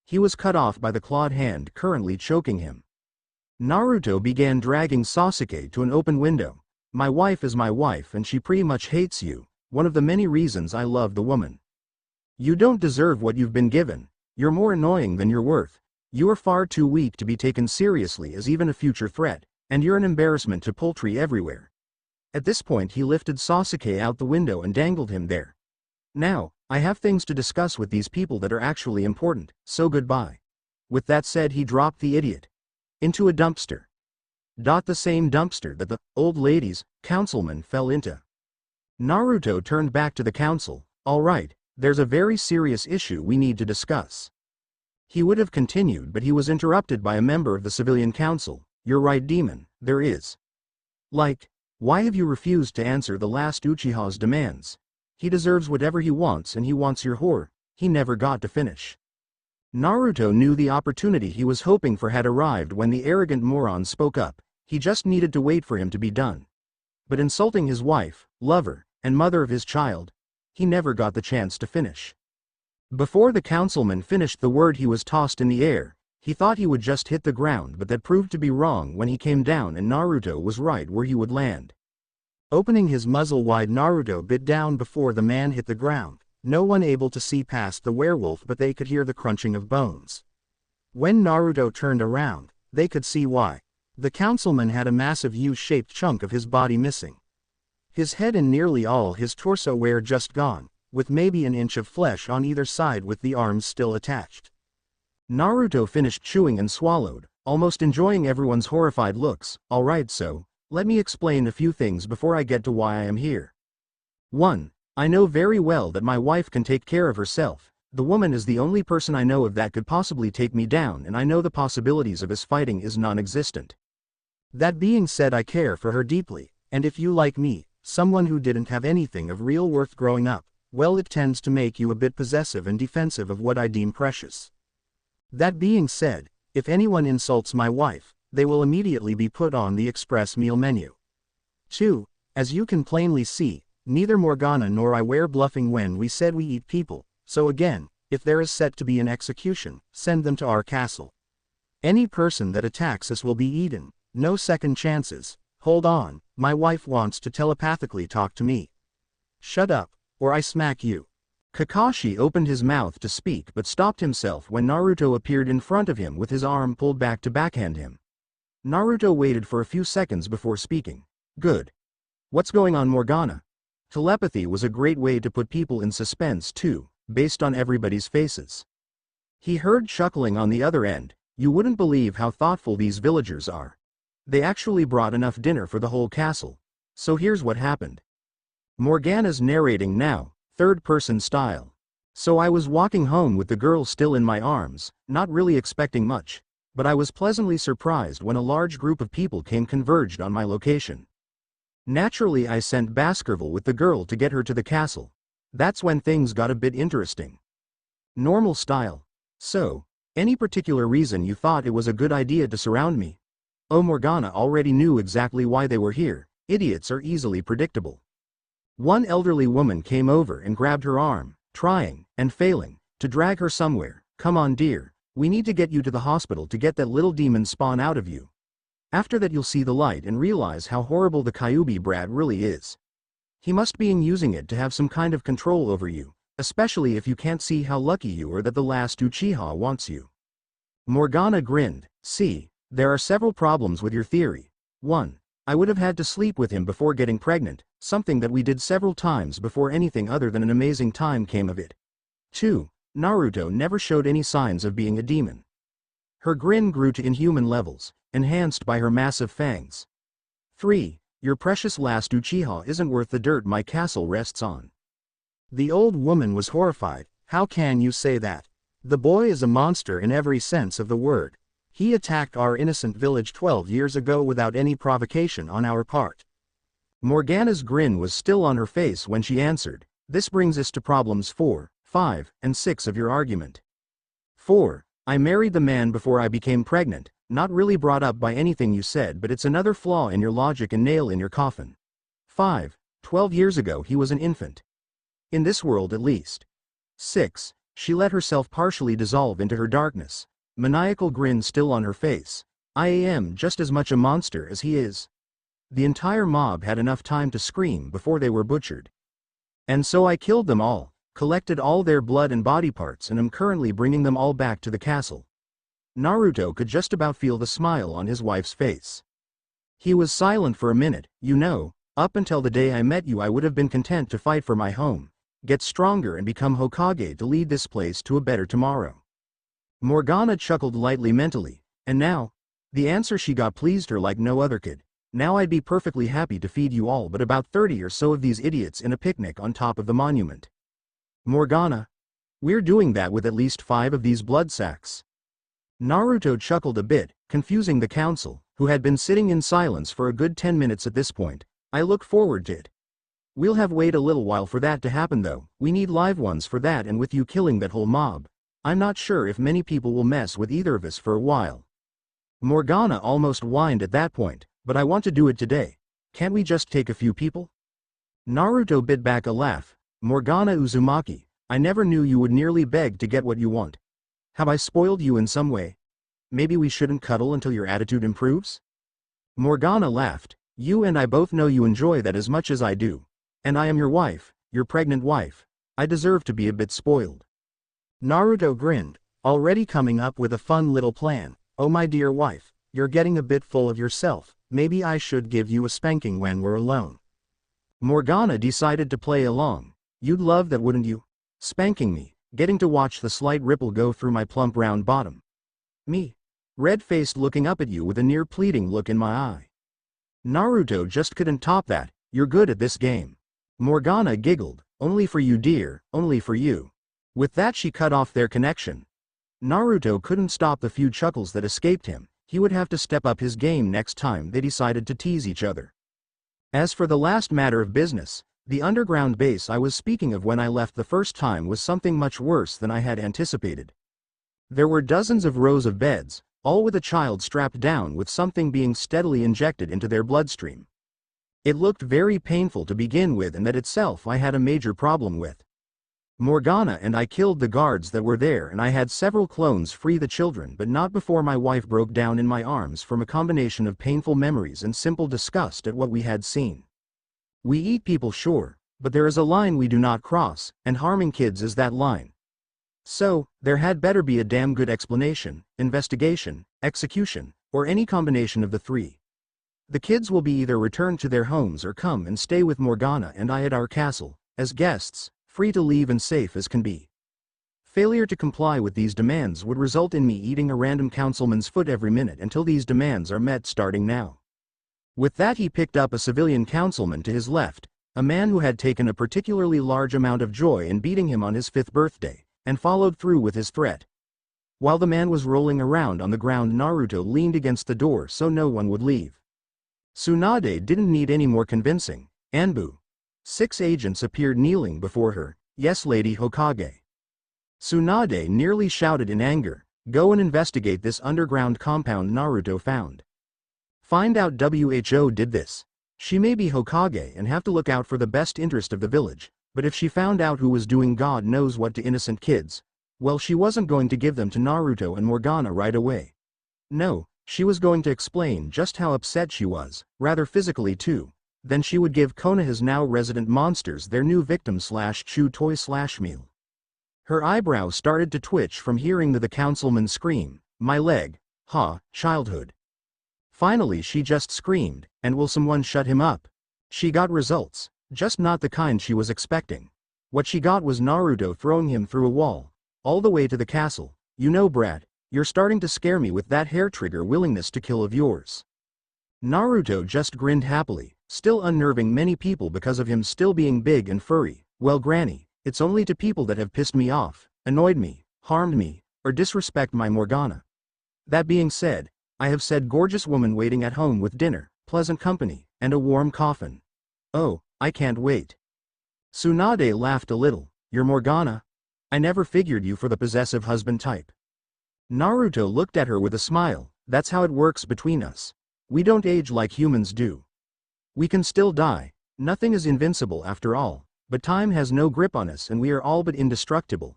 He was cut off by the clawed hand currently choking him. Naruto began dragging Sasuke to an open window. "My wife is my wife and she pretty much hates you, one of the many reasons I love the woman. You don't deserve what you've been given, you're more annoying than you're worth. You are far too weak to be taken seriously as even a future threat, and you're an embarrassment to poultry everywhere. At this point he lifted Sasuke out the window and dangled him there. Now, I have things to discuss with these people that are actually important, so goodbye. With that said he dropped the idiot into a dumpster. The same dumpster that the old lady's councilman fell into. Naruto turned back to the council. Alright, there's a very serious issue we need to discuss. He would have continued but he was interrupted by a member of the civilian council. You're right demon, there is. Like, why have you refused to answer the last Uchiha's demands? He deserves whatever he wants and he wants your whore. He never got to finish. Naruto knew the opportunity he was hoping for had arrived when the arrogant moron spoke up. He just needed to wait for him to be done. But insulting his wife, lover, and mother of his child, he never got the chance to finish. Before the councilman finished the word he was tossed in the air. He thought he would just hit the ground but that proved to be wrong when he came down and Naruto was right where he would land. Opening his muzzle wide Naruto bit down before the man hit the ground, no one able to see past the werewolf but they could hear the crunching of bones. When Naruto turned around, they could see why. The councilman had a massive U-shaped chunk of his body missing. His head and nearly all his torso were just gone, with maybe an inch of flesh on either side with the arms still attached. Naruto finished chewing and swallowed, almost enjoying everyone's horrified looks. Alright, so, let me explain a few things before I get to why I am here. 1. I know very well that my wife can take care of herself. The woman is the only person I know of that could possibly take me down and I know the possibilities of us fighting is non-existent. That being said I care for her deeply, and if you like me, someone who didn't have anything of real worth growing up, well it tends to make you a bit possessive and defensive of what I deem precious. That being said, if anyone insults my wife, they will immediately be put on the express meal menu. 2. As you can plainly see, neither Morgana nor I were bluffing when we said we eat people, so again, if there is set to be an execution, send them to our castle. Any person that attacks us will be eaten, no second chances. Hold on, my wife wants to telepathically talk to me. Shut up, or I smack you. Kakashi opened his mouth to speak but stopped himself when Naruto appeared in front of him with his arm pulled back to backhand him. Naruto waited for a few seconds before speaking. Good. What's going on Morgana? Telepathy was a great way to put people in suspense too, based on everybody's faces. He heard chuckling on the other end. You wouldn't believe how thoughtful these villagers are. They actually brought enough dinner for the whole castle. So here's what happened. Morgana's narrating now. Third-person style. So I was walking home with the girl still in my arms, not really expecting much, but I was pleasantly surprised when a large group of people came converged on my location. Naturally I sent Baskerville with the girl to get her to the castle. That's when things got a bit interesting. Normal style. So, any particular reason you thought it was a good idea to surround me? Oh Morgana already knew exactly why they were here. Idiots are easily predictable. One elderly woman came over and grabbed her arm, trying, and failing, to drag her somewhere. Come on dear, we need to get you to the hospital to get that little demon spawn out of you. After that you'll see the light and realize how horrible the Kyuubi brat really is. He must be using it to have some kind of control over you, especially if you can't see how lucky you are that the last Uchiha wants you. Morgana grinned. See, there are several problems with your theory. 1. I would have had to sleep with him before getting pregnant, something that we did several times before anything other than an amazing time came of it. 2. Naruto never showed any signs of being a demon. Her grin grew to inhuman levels, enhanced by her massive fangs. 3. Your precious last Uchiha isn't worth the dirt my castle rests on. The old woman was horrified. How can you say that? The boy is a monster in every sense of the word. He attacked our innocent village 12 years ago without any provocation on our part. Morgana's grin was still on her face when she answered. This brings us to problems 4, 5, and 6 of your argument. 4. I married the man before I became pregnant, not really brought up by anything you said but it's another flaw in your logic and nail in your coffin. 5. 12 years ago he was an infant. In this world at least. 6. She let herself partially dissolve into her darkness. Maniacal grin still on her face. I am just as much a monster as he is. The entire mob had enough time to scream before they were butchered. And so I killed them all, collected all their blood and body parts and am currently bringing them all back to the castle. Naruto could just about feel the smile on his wife's face. He was silent for a minute. You know, up until the day I met you I would have been content to fight for my home, get stronger and become Hokage to lead this place to a better tomorrow. Morgana chuckled lightly mentally, and now, the answer she got pleased her like no other could. Now I'd be perfectly happy to feed you all but about 30 or so of these idiots in a picnic on top of the monument. Morgana, we're doing that with at least 5 of these blood sacks. Naruto chuckled a bit, confusing the council, who had been sitting in silence for a good 10 minutes at this point. I look forward to it. We'll have wait a little while for that to happen though. We need live ones for that, and with you killing that whole mob, I'm not sure if many people will mess with either of us for a while. Morgana almost whined at that point, but I want to do it today. Can't we just take a few people? Naruto bit back a laugh. Morgana Uzumaki, I never knew you would nearly beg to get what you want. Have I spoiled you in some way? Maybe we shouldn't cuddle until your attitude improves? Morgana laughed. You and I both know you enjoy that as much as I do. And I am your wife, your pregnant wife. I deserve to be a bit spoiled. Naruto grinned, already coming up with a fun little plan. Oh my dear wife, you're getting a bit full of yourself. Maybe I should give you a spanking when we're alone. Morgana decided to play along. You'd love that, wouldn't you? Spanking me, getting to watch the slight ripple go through my plump round bottom. Me? Red-faced looking up at you with a near pleading look in my eye. Naruto just couldn't top that. You're good at this game. Morgana giggled. Only for you dear, only for you. With that she cut off their connection. Naruto couldn't stop the few chuckles that escaped him. He would have to step up his game next time they decided to tease each other. As for the last matter of business, the underground base I was speaking of when I left the first time was something much worse than I had anticipated. There were dozens of rows of beds, all with a child strapped down with something being steadily injected into their bloodstream. It looked very painful to begin with, and that itself I had a major problem with. Morgana and I killed the guards that were there, and I had several clones free the children, but not before my wife broke down in my arms from a combination of painful memories and simple disgust at what we had seen. We eat people, sure, but there is a line we do not cross, and harming kids is that line. So, there had better be a damn good explanation, investigation, execution, or any combination of the three. The kids will be either returned to their homes or come and stay with Morgana and I at our castle, as guests, free to leave and safe as can be. Failure to comply with these demands would result in me eating a random councilman's foot every minute until these demands are met starting now. With that he picked up a civilian councilman to his left, a man who had taken a particularly large amount of joy in beating him on his 5th birthday, and followed through with his threat. While the man was rolling around on the ground, Naruto leaned against the door so no one would leave. Tsunade didn't need any more convincing. Anbu. 6 agents appeared kneeling before her. Yes, Lady Hokage. Tsunade nearly shouted in anger. Go and investigate this underground compound Naruto found. Find out WHO did this. She may be Hokage and have to look out for the best interest of the village, but if she found out who was doing God knows what to innocent kids, well, she wasn't going to give them to Naruto and Morgana right away. No. She was going to explain just how upset she was, rather physically too. Then she would give Konoha's now resident monsters their new victim/chew toy/meal. Her eyebrows started to twitch from hearing the councilman scream, my leg, ha, childhood. Finally she just screamed, and will someone shut him up? She got results, just not the kind she was expecting. What she got was Naruto throwing him through a wall, all the way to the castle. You know, brat, you're starting to scare me with that hair-trigger willingness to kill of yours. Naruto just grinned happily, still unnerving many people because of him still being big and furry. Well, Granny, it's only to people that have pissed me off, annoyed me, harmed me, or disrespect my Morgana. That being said, I have said gorgeous woman waiting at home with dinner, pleasant company, and a warm coffin. Oh, I can't wait. Tsunade laughed a little. You're Morgana? I never figured you for the possessive husband type. Naruto looked at her with a smile. That's how it works between us. We don't age like humans do. We can still die. Nothing is invincible after all, but time has no grip on us and we are all but indestructible.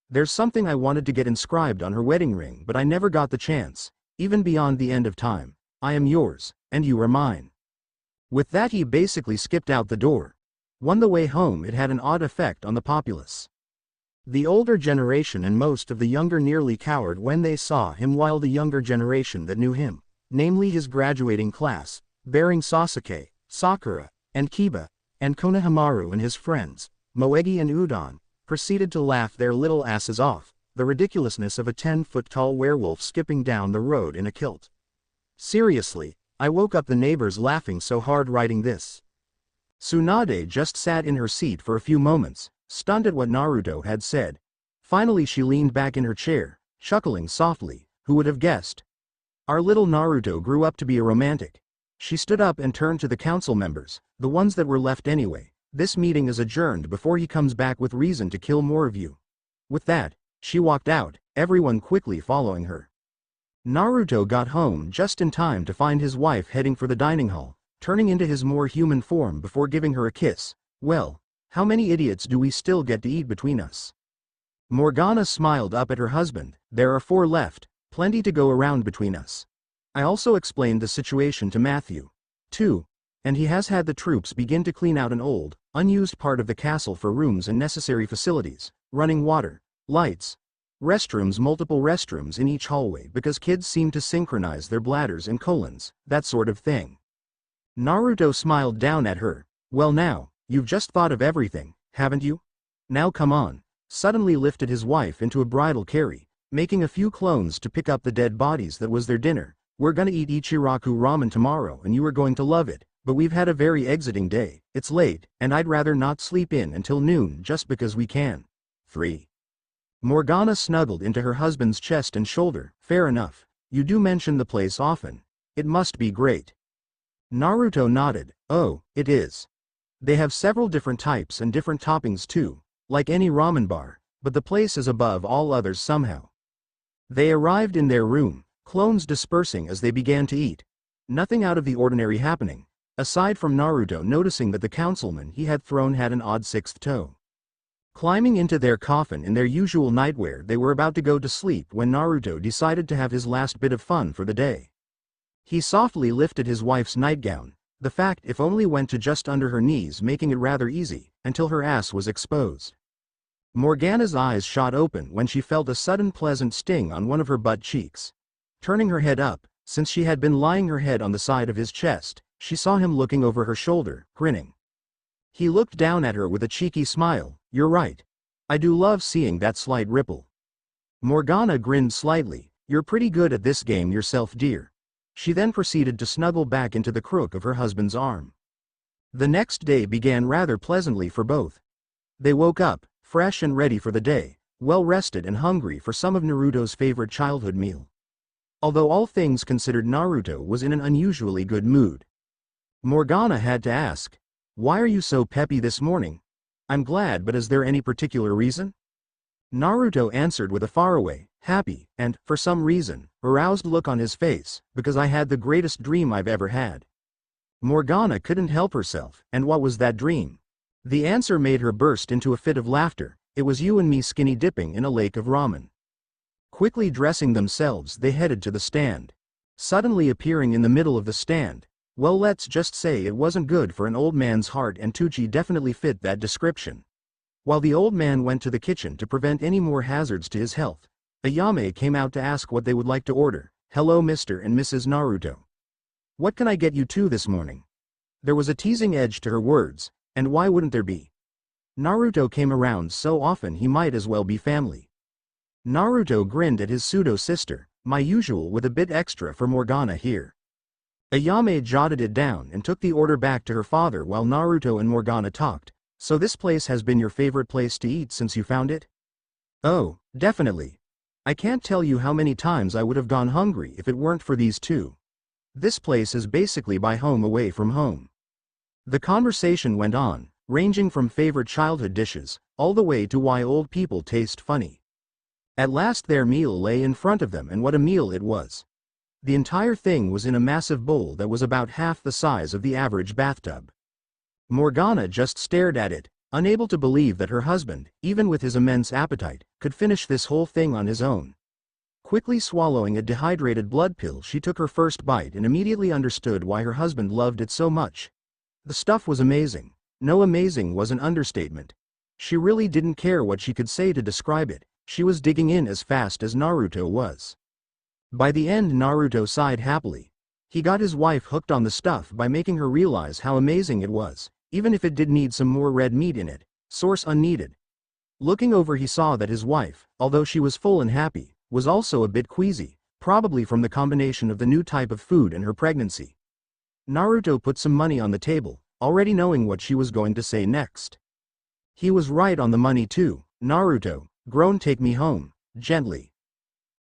There's something I wanted to get inscribed on her wedding ring, but I never got the chance. Even beyond the end of time, I am yours, and you are mine. With that he basically skipped out the door. On the way home it had an odd effect on the populace. The older generation and most of the younger nearly cowered when they saw him, while the younger generation that knew him, namely his graduating class, bearing Sasuke, Sakura, and Kiba, and Konohamaru and his friends, Moegi and Udon, proceeded to laugh their little asses off, the ridiculousness of a 10-foot-tall werewolf skipping down the road in a kilt. Seriously, I woke up the neighbors laughing so hard writing this. Tsunade just sat in her seat for a few moments, stunned at what Naruto had said. Finally she leaned back in her chair, chuckling softly. Who would have guessed? Our little Naruto grew up to be a romantic. She stood up and turned to the council members, the ones that were left anyway. This meeting is adjourned before he comes back with reason to kill more of you. With that, she walked out, everyone quickly following her. Naruto got home just in time to find his wife heading for the dining hall, turning into his more human form before giving her a kiss. Well, how many idiots do we still get to eat between us? Morgana smiled up at her husband. There are 4 left, plenty to go around between us. I also explained the situation to Matthew, too, and he has had the troops begin to clean out an old, unused part of the castle for rooms and necessary facilities, running water, lights, restrooms, multiple restrooms in each hallway because kids seem to synchronize their bladders and colons, that sort of thing. Naruto smiled down at her. Well now, you've just thought of everything, haven't you? Now come on. Suddenly lifted his wife into a bridal carry, making a few clones to pick up the dead bodies that was their dinner. We're gonna eat Ichiraku ramen tomorrow and you are going to love it, but we've had a very exiting day, it's late, and I'd rather not sleep in until noon just because we can. 3. Morgana snuggled into her husband's chest and shoulder. Fair enough, you do mention the place often. It must be great. Naruto nodded. Oh, it is. They have several different types and different toppings too, like any ramen bar, but the place is above all others somehow. They arrived in their room, clones dispersing as they began to eat. Nothing out of the ordinary happening, aside from Naruto noticing that the councilman he had thrown had an odd 6th toe. Climbing into their coffin in their usual nightwear, they were about to go to sleep when Naruto decided to have his last bit of fun for the day. He softly lifted his wife's nightgown. The fact if only went to just under her knees, making it rather easy, until her ass was exposed. Morgana's eyes shot open when she felt a sudden pleasant sting on one of her butt cheeks. Turning her head up, since she had been lying her head on the side of his chest, she saw him looking over her shoulder, grinning. He looked down at her with a cheeky smile. You're right. I do love seeing that slight ripple. Morgana grinned slightly. You're pretty good at this game yourself, dear. She then proceeded to snuggle back into the crook of her husband's arm. The next day began rather pleasantly for both. They woke up, fresh and ready for the day, well rested and hungry for some of Naruto's favorite childhood meal. Although all things considered, Naruto was in an unusually good mood. Morgana had to ask, why are you so peppy this morning? I'm glad, but is there any particular reason? Naruto answered with a faraway, happy, and, for some reason, aroused look on his face, because I had the greatest dream I've ever had. Morgana couldn't help herself. And what was that dream? The answer made her burst into a fit of laughter. It was you and me skinny dipping in a lake of ramen. Quickly dressing themselves, they headed to the stand. Suddenly appearing in the middle of the stand. Well, let's just say it wasn't good for an old man's heart, and Tucci definitely fit that description. While the old man went to the kitchen to prevent any more hazards to his health, Ayame came out to ask what they would like to order. Hello, Mr. and Mrs. Naruto. What can I get you two this morning? There was a teasing edge to her words, and why wouldn't there be? Naruto came around so often he might as well be family. Naruto grinned at his pseudo-sister, my usual with a bit extra for Morgana here. Ayame jotted it down and took the order back to her father while Naruto and Morgana talked. So this place has been your favorite place to eat since you found it? Oh, definitely. I can't tell you how many times I would have gone hungry if it weren't for these two. This place is basically my home away from home. The conversation went on, ranging from favorite childhood dishes, all the way to why old people taste funny. At last their meal lay in front of them, and what a meal it was. The entire thing was in a massive bowl that was about half the size of the average bathtub. Morgana just stared at it, unable to believe that her husband, even with his immense appetite, could finish this whole thing on his own. Quickly swallowing a dehydrated blood pill, she took her first bite and immediately understood why her husband loved it so much. The stuff was amazing. No, amazing was an understatement. She really didn't care what she could say to describe it, she was digging in as fast as Naruto was. By the end Naruto sighed happily. He got his wife hooked on the stuff by making her realize how amazing it was, even if it did need some more red meat in it. Source unneeded. Looking over he saw that his wife, although she was full and happy, was also a bit queasy, probably from the combination of the new type of food and her pregnancy. Naruto put some money on the table, already knowing what she was going to say next. He was right on the money too. Naruto, grown, take me home, gently.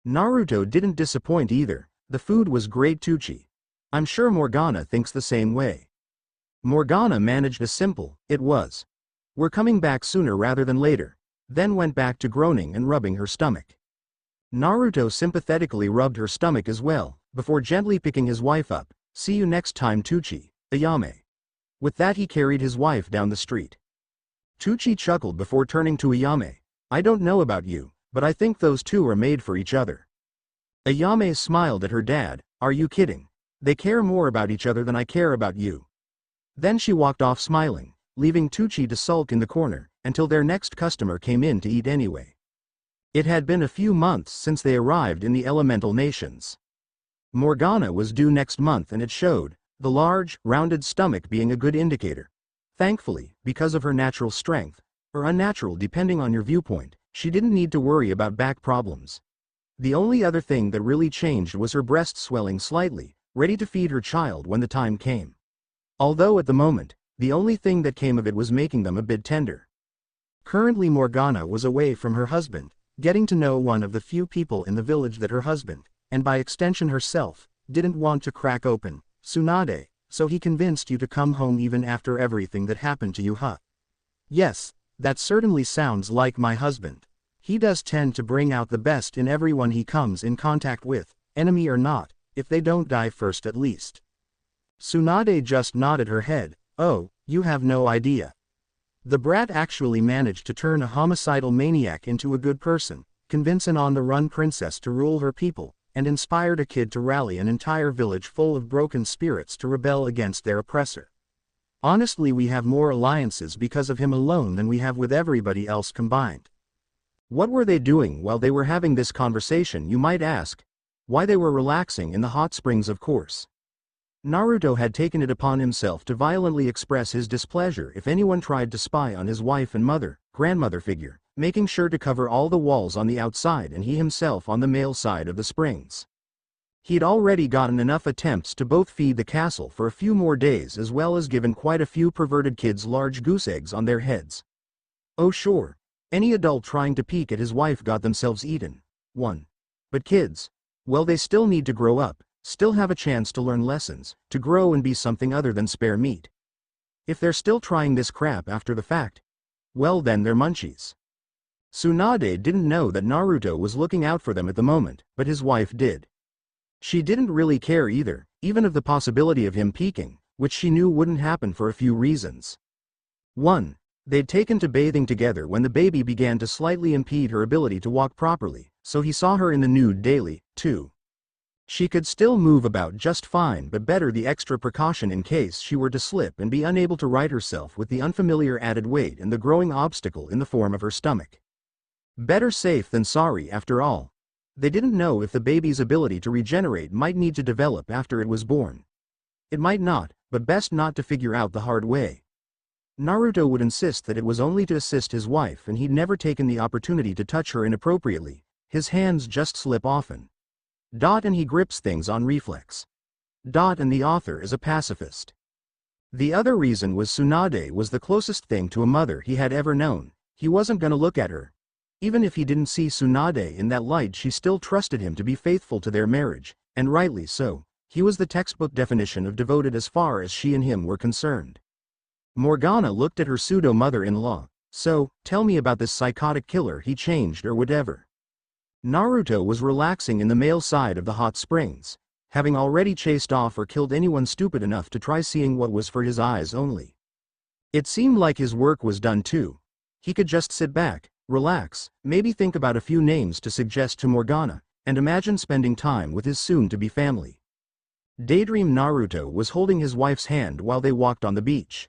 Naruto didn't disappoint either, the food was great Tucci. I'm sure Morgana thinks the same way. Morgana managed a simple, it was. We're coming back sooner rather than later, then went back to groaning and rubbing her stomach. Naruto sympathetically rubbed her stomach as well, before gently picking his wife up. See you next time Tucci, Ayame. With that he carried his wife down the street. Tucci chuckled before turning to Ayame. I don't know about you, but I think those two are made for each other. Ayame smiled at her dad. Are you kidding? They care more about each other than I care about you. Then she walked off smiling, leaving Tucci to sulk in the corner, until their next customer came in to eat anyway. It had been a few months since they arrived in the elemental nations. Morgana was due next month and it showed, the large, rounded stomach being a good indicator. Thankfully, because of her natural strength, or unnatural depending on your viewpoint, she didn't need to worry about back problems. The only other thing that really changed was her breast swelling slightly, ready to feed her child when the time came. Although at the moment, the only thing that came of it was making them a bit tender. Currently Morgana was away from her husband, getting to know one of the few people in the village that her husband, and by extension herself, didn't want to crack open, Tsunade, so he convinced you to come home even after everything that happened to you, huh? Yes, that certainly sounds like my husband. He does tend to bring out the best in everyone he comes in contact with, enemy or not, if they don't die first at least. Tsunade just nodded her head. Oh, you have no idea. The brat actually managed to turn a homicidal maniac into a good person, convince an on-the-run princess to rule her people, and inspired a kid to rally an entire village full of broken spirits to rebel against their oppressor. Honestly, we have more alliances because of him alone than we have with everybody else combined. What were they doing while they were having this conversation, you might ask? Why, they were relaxing in the hot springs, of course. Naruto had taken it upon himself to violently express his displeasure if anyone tried to spy on his wife and grandmother figure, making sure to cover all the walls on the outside and he himself on the male side of the springs. He'd already gotten enough attempts to both feed the castle for a few more days as well as given quite a few perverted kids large goose eggs on their heads. Oh sure, any adult trying to peek at his wife got themselves eaten. But kids, well, they still need to grow up, still have a chance to learn lessons, to grow and be something other than spare meat. If they're still trying this crap after the fact, well then they're munchies. Tsunade didn't know that Naruto was looking out for them at the moment, but his wife did. She didn't really care either, even of the possibility of him peeking, which she knew wouldn't happen for a few reasons. 1. They'd taken to bathing together when the baby began to slightly impede her ability to walk properly, so he saw her in the nude daily. 2. She could still move about just fine, but better the extra precaution in case she were to slip and be unable to right herself with the unfamiliar added weight and the growing obstacle in the form of her stomach. Better safe than sorry after all. They didn't know if the baby's ability to regenerate might need to develop after it was born. It might not, but best not to figure out the hard way. Naruto would insist that it was only to assist his wife and he'd never taken the opportunity to touch her inappropriately. His hands just slip often. And he grips things on reflex. And the author is a pacifist. The other reason was Tsunade was the closest thing to a mother he had ever known. He wasn't gonna look at her. Even if he didn't see Tsunade in that light, she still trusted him to be faithful to their marriage, and rightly so. He was the textbook definition of devoted as far as she and him were concerned. Morgana looked at her pseudo-mother-in-law. So, tell me about this psychotic killer he changed or whatever. Naruto was relaxing in the male side of the hot springs, having already chased off or killed anyone stupid enough to try seeing what was for his eyes only. It seemed like his work was done too. He could just sit back, relax, maybe think about a few names to suggest to Morgana, and imagine spending time with his soon-to-be family. Daydream Naruto was holding his wife's hand while they walked on the beach.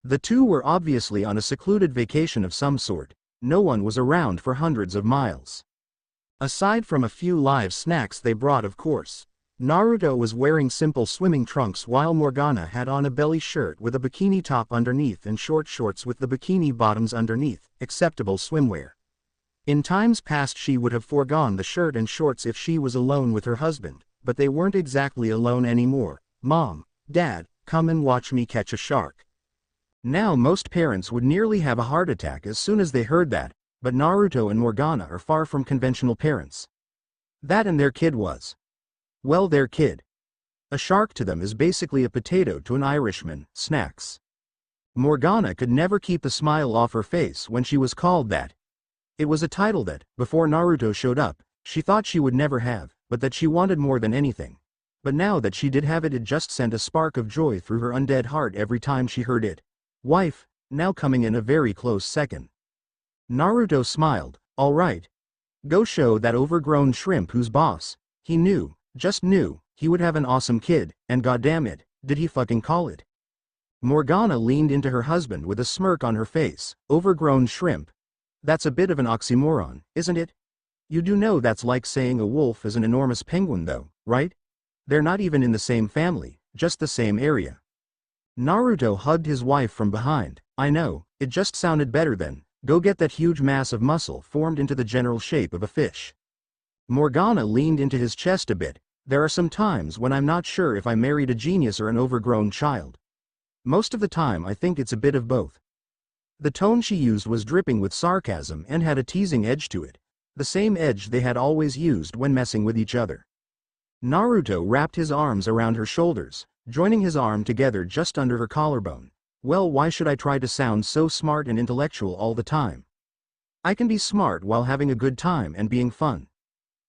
The two were obviously on a secluded vacation of some sort. No one was around for hundreds of miles. Aside from a few live snacks they brought, of course. Naruto was wearing simple swimming trunks while Morgana had on a belly shirt with a bikini top underneath and short shorts with the bikini bottoms underneath, acceptable swimwear. In times past she would have foregone the shirt and shorts if she was alone with her husband, but they weren't exactly alone anymore. Mom, Dad, come and watch me catch a shark. Now most parents would nearly have a heart attack as soon as they heard that, but Naruto and Morgana are far from conventional parents. That and their kid was. Well, their kid. A shark to them is basically a potato to an Irishman, snacks. Morgana could never keep the smile off her face when she was called that. It was a title that, before Naruto showed up, she thought she would never have, but that she wanted more than anything. But now that she did have it, it just sent a spark of joy through her undead heart every time she heard it. Wife, now coming in a very close second. Naruto smiled. All right. Go show that overgrown shrimp who's boss. He knew, just knew, he would have an awesome kid, and goddamn it, did he fucking call it. Morgana leaned into her husband with a smirk on her face. Overgrown shrimp. That's a bit of an oxymoron, isn't it? You do know that's like saying a wolf is an enormous penguin though, right? They're not even in the same family, just the same area. Naruto hugged his wife from behind. I know, it just sounded better then. Go get that huge mass of muscle formed into the general shape of a fish. Morgana leaned into his chest a bit. There are some times when I'm not sure if I married a genius or an overgrown child. Most of the time I think it's a bit of both. The tone she used was dripping with sarcasm and had a teasing edge to it. The same edge they had always used when messing with each other. Naruto wrapped his arms around her shoulders, joining his arm together just under her collarbone. Well, why should I try to sound so smart and intellectual all the time? I can be smart while having a good time and being fun.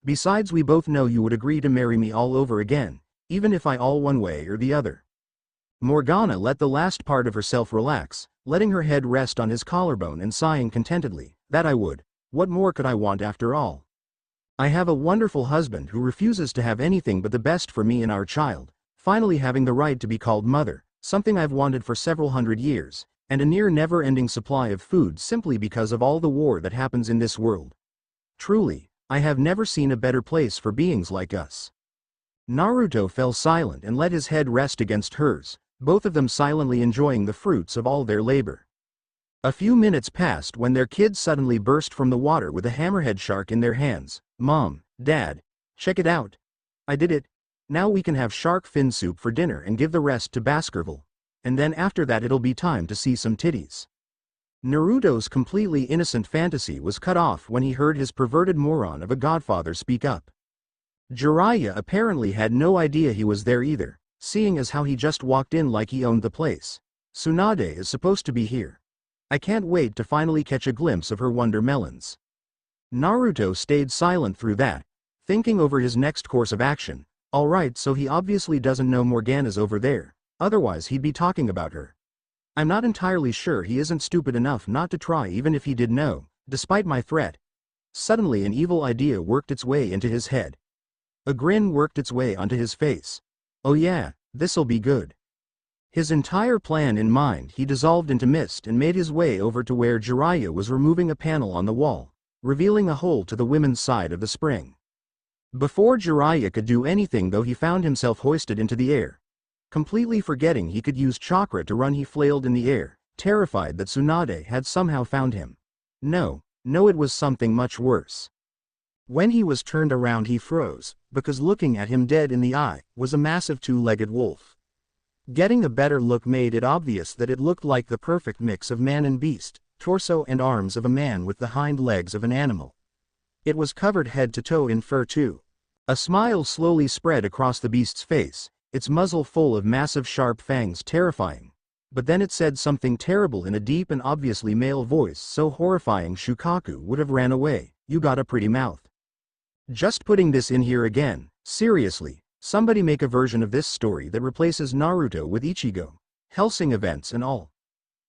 Besides, we both know you would agree to marry me all over again, even if I all one way or the other. Morgana let the last part of herself relax, letting her head rest on his collarbone and sighing contentedly. That I would. What more could I want after all? I have a wonderful husband who refuses to have anything but the best for me and our child, finally having the right to be called mother, something I've wanted for several hundred years, and a near never-ending supply of food simply because of all the war that happens in this world. Truly, I have never seen a better place for beings like us. Naruto fell silent and let his head rest against hers, both of them silently enjoying the fruits of all their labor. A few minutes passed when their kid suddenly burst from the water with a hammerhead shark in their hands. Mom, Dad, check it out. I did it. Now we can have shark fin soup for dinner and give the rest to Baskerville. And then after that it'll be time to see some titties. Naruto's completely innocent fantasy was cut off when he heard his perverted moron of a godfather speak up. Jiraiya apparently had no idea he was there either, seeing as how he just walked in like he owned the place. Tsunade is supposed to be here. I can't wait to finally catch a glimpse of her wonder melons. Naruto stayed silent through that, thinking over his next course of action. Alright, so he obviously doesn't know Morgana's over there, otherwise he'd be talking about her. I'm not entirely sure he isn't stupid enough not to try even if he did know, despite my threat. Suddenly an evil idea worked its way into his head. A grin worked its way onto his face. Oh yeah, this'll be good. His entire plan in mind, he dissolved into mist and made his way over to where Jiraiya was removing a panel on the wall, revealing a hole to the women's side of the spring. Before Jiraiya could do anything though, he found himself hoisted into the air. Completely forgetting he could use chakra to run, he flailed in the air, terrified that Tsunade had somehow found him. No, it was something much worse. When he was turned around he froze, because looking at him dead in the eye was a massive two-legged wolf. Getting a better look made it obvious that it looked like the perfect mix of man and beast, torso and arms of a man with the hind legs of an animal. It was covered head to toe in fur too. A smile slowly spread across the beast's face, its muzzle full of massive sharp fangs, terrifying. But then it said something terrible in a deep and obviously male voice so horrifying Shukaku would have ran away. You got a pretty mouth. Just putting this in here again, seriously, somebody make a version of this story that replaces Naruto with Ichigo. Hellsing events and all.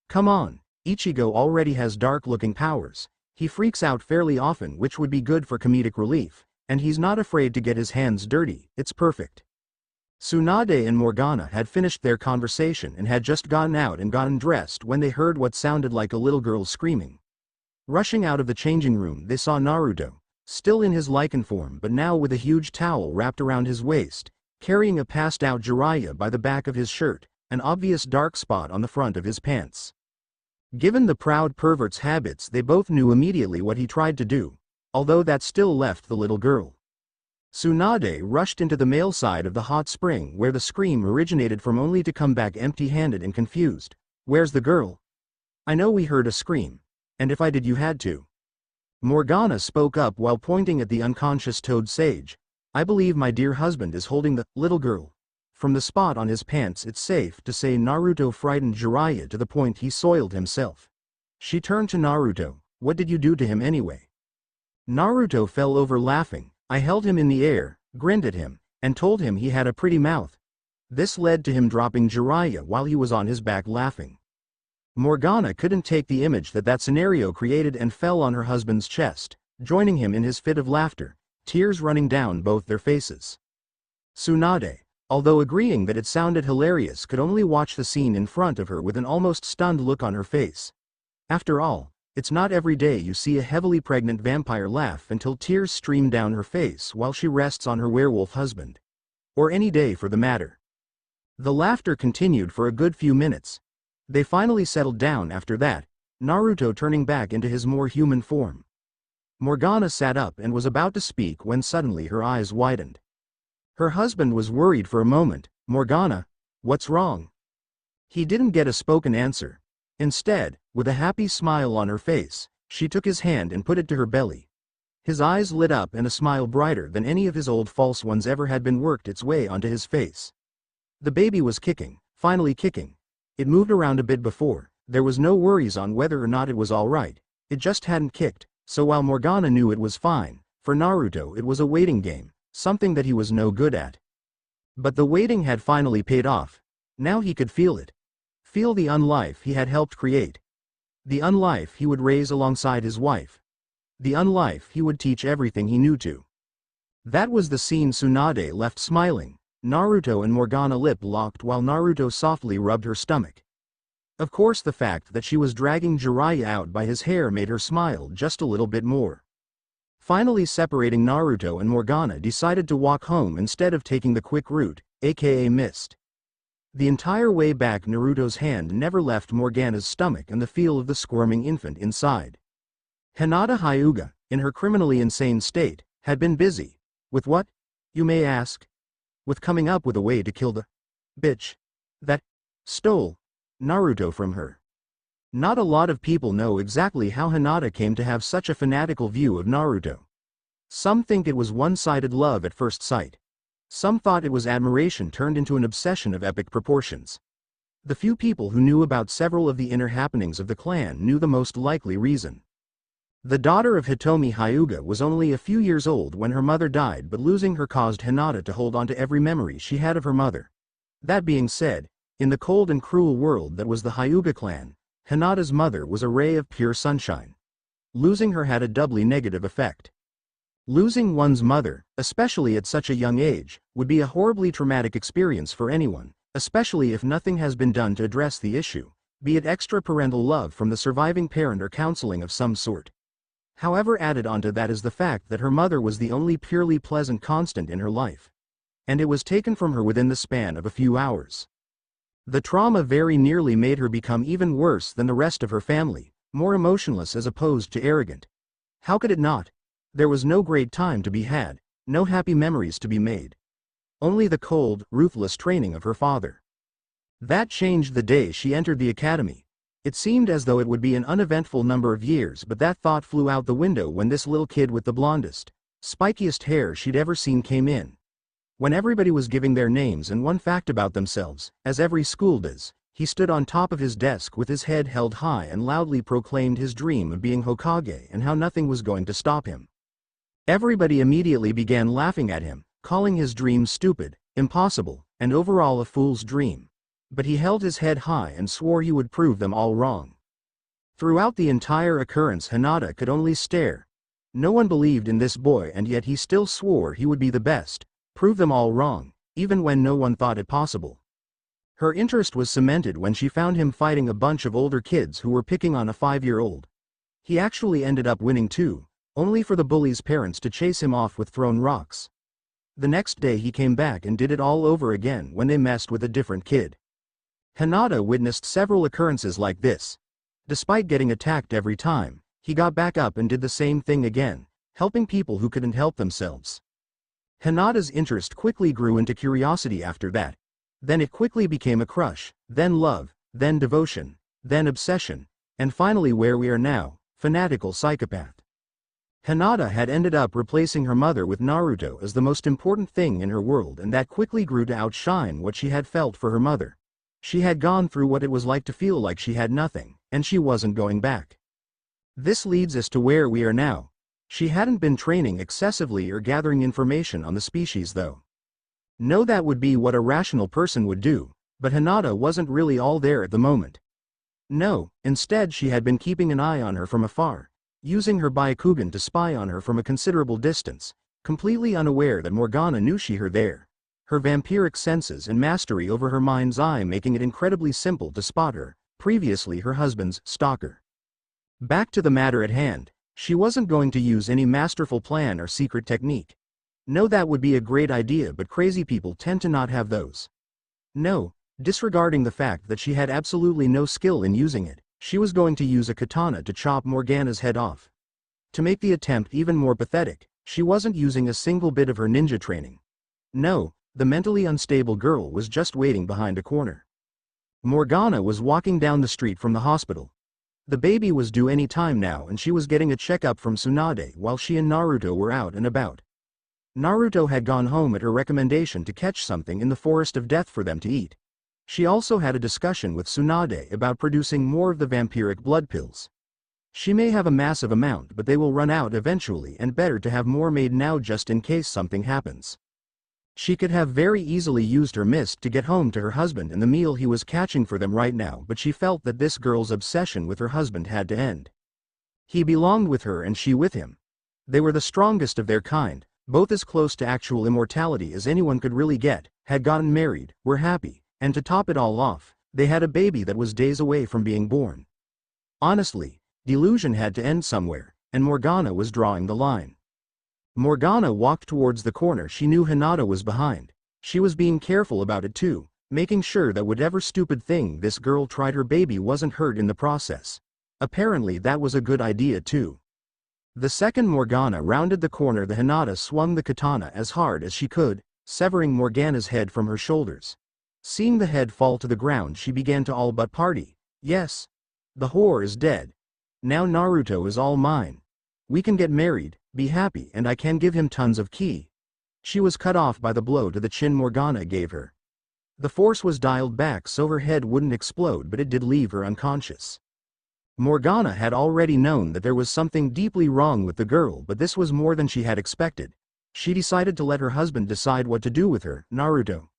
Come on, Ichigo already has dark-looking powers. He freaks out fairly often, which would be good for comedic relief, and he's not afraid to get his hands dirty. It's perfect. Tsunade and Morgana had finished their conversation and had just gotten out and gotten dressed when they heard what sounded like a little girl screaming. Rushing out of the changing room, they saw Naruto, still in his lichen form but now with a huge towel wrapped around his waist, carrying a passed-out Jiraiya by the back of his shirt, an obvious dark spot on the front of his pants. Given the proud pervert's habits, they both knew immediately what he tried to do, although that still left the little girl. Tsunade rushed into the male side of the hot spring where the scream originated from, only to come back empty-handed and confused. "Where's the girl? I know we heard a scream. And if I did, you had to." Morgana spoke up while pointing at the unconscious Toad Sage. "I believe my dear husband is holding the little girl." From the spot on his pants, it's safe to say Naruto frightened Jiraiya to the point he soiled himself. She turned to Naruto. "What did you do to him anyway?" Naruto fell over laughing. "I held him in the air, grinned at him, and told him he had a pretty mouth." This led to him dropping Jiraiya while he was on his back laughing. Morgana couldn't take the image that scenario created and fell on her husband's chest, joining him in his fit of laughter, tears running down both their faces. Tsunade, although agreeing that it sounded hilarious, could only watch the scene in front of her with an almost stunned look on her face. After all, it's not every day you see a heavily pregnant vampire laugh until tears stream down her face while she rests on her werewolf husband. Or any day for the matter. The laughter continued for a good few minutes. They finally settled down after that, Naruto turning back into his more human form. Morgana sat up and was about to speak when suddenly her eyes widened. Her husband was worried for a moment. "Morgana, what's wrong?" He didn't get a spoken answer. Instead, with a happy smile on her face, she took his hand and put it to her belly. His eyes lit up and a smile brighter than any of his old false ones ever had been worked its way onto his face. The baby was kicking, finally kicking. It moved around a bit before. There was no worries on whether or not it was alright. It just hadn't kicked, so while Morgana knew it was fine, for Naruto it was a waiting game, something that he was no good at. But the waiting had finally paid off. Now he could feel it. Feel the unlife he had helped create. The unlife he would raise alongside his wife. The unlife he would teach everything he knew to. That was the scene. Tsunade left smiling. Naruto and Morgana lip-locked while Naruto softly rubbed her stomach. Of course the fact that she was dragging Jiraiya out by his hair made her smile just a little bit more. Finally separating, Naruto and Morgana decided to walk home instead of taking the quick route, aka mist. The entire way back Naruto's hand never left Morgana's stomach and the feel of the squirming infant inside. Hinata Hyuga, in her criminally insane state, had been busy. With what, you may ask? With coming up with a way to kill the bitch that stole Naruto from her. Not a lot of people know exactly how Hinata came to have such a fanatical view of Naruto. Some think it was one-sided love at first sight. Some thought it was admiration turned into an obsession of epic proportions. The few people who knew about several of the inner happenings of the clan knew the most likely reason. The daughter of Hitomi Hyuga was only a few years old when her mother died, but losing her caused Hinata to hold on to every memory she had of her mother. That being said, in the cold and cruel world that was the Hyuga clan, Hinata's mother was a ray of pure sunshine. Losing her had a doubly negative effect. Losing one's mother, especially at such a young age, would be a horribly traumatic experience for anyone, especially if nothing has been done to address the issue, be it extra parental love from the surviving parent or counseling of some sort. However, added onto that is the fact that her mother was the only purely pleasant constant in her life. And it was taken from her within the span of a few hours. The trauma very nearly made her become even worse than the rest of her family, more emotionless as opposed to arrogant. How could it not? There was no great time to be had, no happy memories to be made. Only the cold, ruthless training of her father. That changed the day she entered the academy. It seemed as though it would be an uneventful number of years, but that thought flew out the window when this little kid with the blondest, spikiest hair she'd ever seen came in. When everybody was giving their names and one fact about themselves, as every school does, he stood on top of his desk with his head held high and loudly proclaimed his dream of being Hokage and how nothing was going to stop him. Everybody immediately began laughing at him, calling his dream stupid, impossible, and overall a fool's dream. But he held his head high and swore he would prove them all wrong. Throughout the entire occurrence, Hinata could only stare. No one believed in this boy, and yet he still swore he would be the best, prove them all wrong, even when no one thought it possible. Her interest was cemented when she found him fighting a bunch of older kids who were picking on a 5-year-old. He actually ended up winning too, only for the bully's parents to chase him off with thrown rocks. The next day he came back and did it all over again when they messed with a different kid. Hinata witnessed several occurrences like this. Despite getting attacked every time, he got back up and did the same thing again, helping people who couldn't help themselves. Hinata's interest quickly grew into curiosity after that. Then it quickly became a crush, then love, then devotion, then obsession, and finally where we are now, fanatical psychopath. Hinata had ended up replacing her mother with Naruto as the most important thing in her world, and that quickly grew to outshine what she had felt for her mother. She had gone through what it was like to feel like she had nothing, and she wasn't going back. This leads us to where we are now. She hadn't been training excessively or gathering information on the species though. No, that would be what a rational person would do, but Hinata wasn't really all there at the moment. No, instead she had been keeping an eye on her from afar, using her Byakugan to spy on her from a considerable distance, completely unaware that Morgana knew she her there. Her vampiric senses and mastery over her mind's eye making it incredibly simple to spot her, previously her husband's stalker. Back to the matter at hand, she wasn't going to use any masterful plan or secret technique. No, that would be a great idea, but crazy people tend to not have those. No, disregarding the fact that she had absolutely no skill in using it, she was going to use a katana to chop Morgana's head off. To make the attempt even more pathetic, she wasn't using a single bit of her ninja training. No, the mentally unstable girl was just waiting behind a corner. Morgana was walking down the street from the hospital. The baby was due any time now, and she was getting a checkup from Tsunade while she and Naruto were out and about. Naruto had gone home at her recommendation to catch something in the forest of death for them to eat. She also had a discussion with Tsunade about producing more of the vampiric blood pills. She may have a massive amount, but they will run out eventually, and better to have more made now just in case something happens. She could have very easily used her mist to get home to her husband and the meal he was catching for them right now, but she felt that this girl's obsession with her husband had to end. He belonged with her and she with him. They were the strongest of their kind, both as close to actual immortality as anyone could really get, had gotten married, were happy, and to top it all off, they had a baby that was days away from being born. Honestly, delusion had to end somewhere, and Morgana was drawing the line. Morgana walked towards the corner she knew Hinata was behind. She was being careful about it too, making sure that whatever stupid thing this girl tried, her baby wasn't hurt in the process. Apparently that was a good idea too. The second Morgana rounded the corner, the Hinata swung the katana as hard as she could, severing Morgana's head from her shoulders. Seeing the head fall to the ground, she began to all but party. Yes. The whore is dead. Now Naruto is all mine. We can get married, be happy, and I can give him tons of ki. She was cut off by the blow to the chin Morgana gave her. The force was dialed back so her head wouldn't explode, but it did leave her unconscious. Morgana had already known that there was something deeply wrong with the girl, but this was more than she had expected. She decided to let her husband decide what to do with her. Naruto.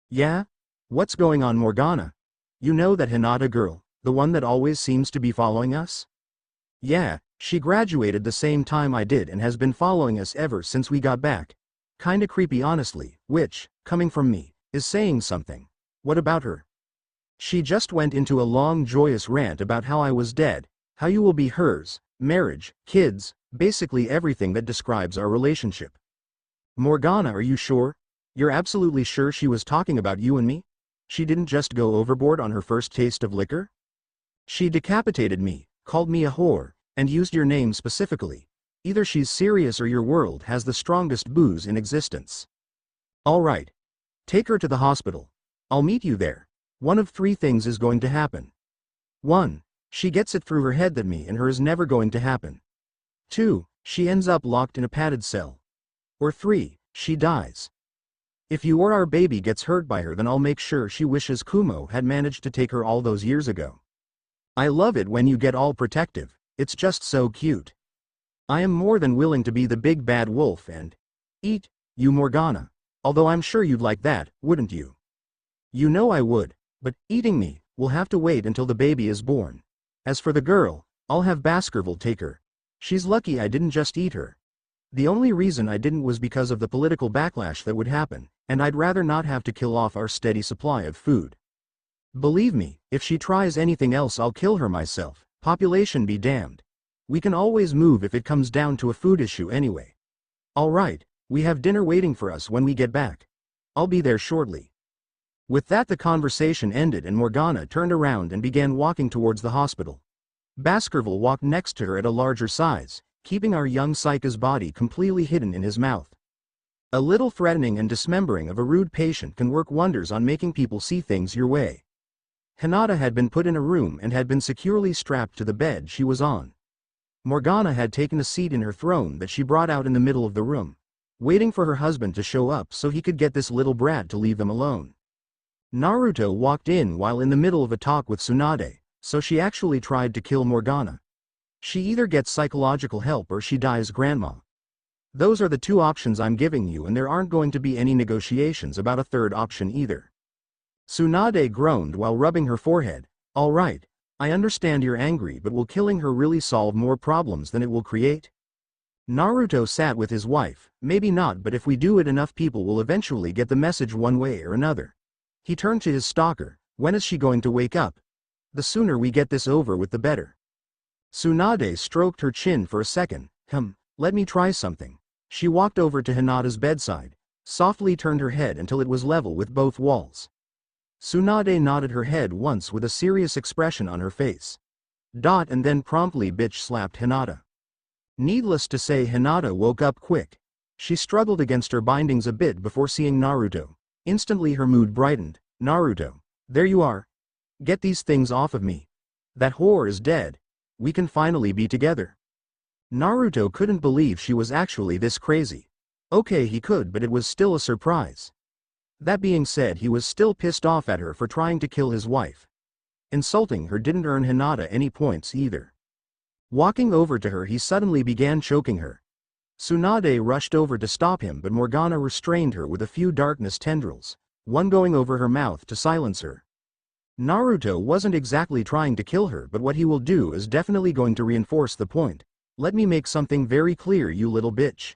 Yeah? What's going on, Morgana? You know that Hinata girl, the one that always seems to be following us? Yeah, she graduated the same time I did and has been following us ever since we got back. Kinda creepy honestly, which, coming from me, is saying something. What about her? She just went into a long joyous rant about how I was dead, how you will be hers, marriage, kids, basically everything that describes our relationship. Morgana, are you sure? You're absolutely sure she was talking about you and me? She didn't just go overboard on her first taste of liquor? She decapitated me, called me a whore, and used your name specifically. Either she's serious or your world has the strongest booze in existence. All right. Take her to the hospital. I'll meet you there. One of three things is going to happen. 1. She gets it through her head that me and her is never going to happen. 2. She ends up locked in a padded cell. Or 3. She dies. If you or our baby gets hurt by her, then I'll make sure she wishes Kumo had managed to take her all those years ago. I love it when you get all protective, it's just so cute. I am more than willing to be the big bad wolf and eat you, Morgana. Although I'm sure you'd like that, wouldn't you? You know I would, but eating me will have to wait until the baby is born. As for the girl, I'll have Baskerville take her. She's lucky I didn't just eat her. The only reason I didn't was because of the political backlash that would happen. and I'd rather not have to kill off our steady supply of food. Believe me, if she tries anything else I'll kill her myself, population be damned. We can always move if it comes down to a food issue anyway. Alright, we have dinner waiting for us when we get back. I'll be there shortly. With that the conversation ended and Morgana turned around and began walking towards the hospital. Baskerville walked next to her at a larger size, keeping our young Psycha's body completely hidden in his mouth. A little threatening and dismembering of a rude patient can work wonders on making people see things your way. Hinata had been put in a room and had been securely strapped to the bed she was on. Morgana had taken a seat in her throne that she brought out in the middle of the room, waiting for her husband to show up so he could get this little brat to leave them alone. Naruto walked in while in the middle of a talk with Tsunade, so she actually tried to kill Morgana. She either gets psychological help or she dies grandma. Those are the two options I'm giving you and there aren't going to be any negotiations about a third option either. Tsunade groaned while rubbing her forehead. Alright, I understand you're angry, but will killing her really solve more problems than it will create? Naruto sat with his wife. Maybe not, but if we do it enough people will eventually get the message one way or another. He turned to his stalker. When is she going to wake up? The sooner we get this over with the better. Tsunade stroked her chin for a second. Let me try something. She walked over to Hinata's bedside, softly turned her head until it was level with both walls. Tsunade nodded her head once with a serious expression on her face. And then promptly bitch slapped Hinata. Needless to say, Hinata woke up quick. She struggled against her bindings a bit before seeing Naruto. Instantly her mood brightened. Naruto, there you are. Get these things off of me. That whore is dead. We can finally be together. Naruto couldn't believe she was actually this crazy. Okay, he could, but it was still a surprise. That being said, he was still pissed off at her for trying to kill his wife. Insulting her didn't earn Hinata any points either. Walking over to her, he suddenly began choking her. Tsunade rushed over to stop him, but Morgana restrained her with a few darkness tendrils, one going over her mouth to silence her. Naruto wasn't exactly trying to kill her, but what he will do is definitely going to reinforce the point. Let me make something very clear, you little bitch.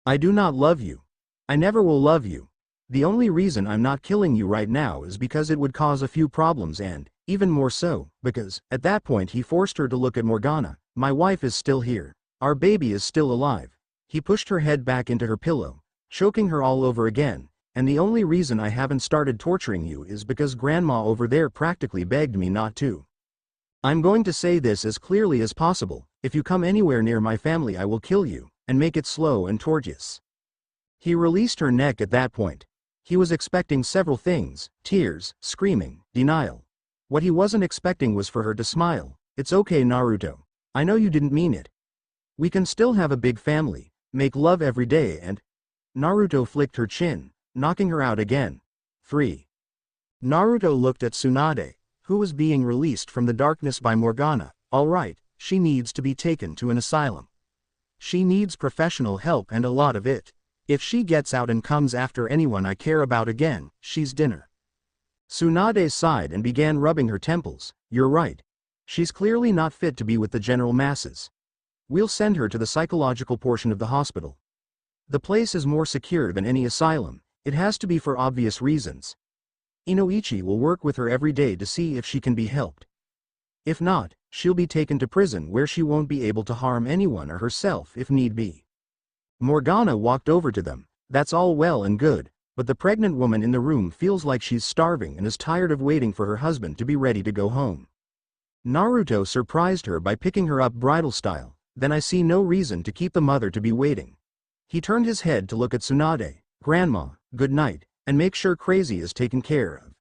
I do not love you. I never will love you. The only reason I'm not killing you right now is because it would cause a few problems and, even more so, because, at that point he forced her to look at Morgana. My wife is still here. Our baby is still alive. He pushed her head back into her pillow, choking her all over again, and the only reason I haven't started torturing you is because grandma over there practically begged me not to. I'm going to say this as clearly as possible. If you come anywhere near my family I will kill you, and make it slow and tortuous. He released her neck at that point. He was expecting several things: tears, screaming, denial. What he wasn't expecting was for her to smile. It's okay, Naruto. I know you didn't mean it. We can still have a big family, make love every day and... Naruto flicked her chin, knocking her out again. 3. Naruto looked at Tsunade, who was being released from the darkness by Morgana. Alright, she needs to be taken to an asylum. She needs professional help and a lot of it. If she gets out and comes after anyone I care about again, she's dinner. Tsunade sighed and began rubbing her temples. You're right. She's clearly not fit to be with the general masses. We'll send her to the psychological portion of the hospital. The place is more secure than any asylum. It has to be for obvious reasons. Inoichi will work with her every day to see if she can be helped. If not, she'll be taken to prison where she won't be able to harm anyone or herself if need be. Morgana walked over to them. That's all well and good, but the pregnant woman in the room feels like she's starving and is tired of waiting for her husband to be ready to go home. Naruto surprised her by picking her up bridal style. Then I see no reason to keep the mother to be waiting. He turned his head to look at Tsunade. Grandma, good night, and make sure Crazy is taken care of.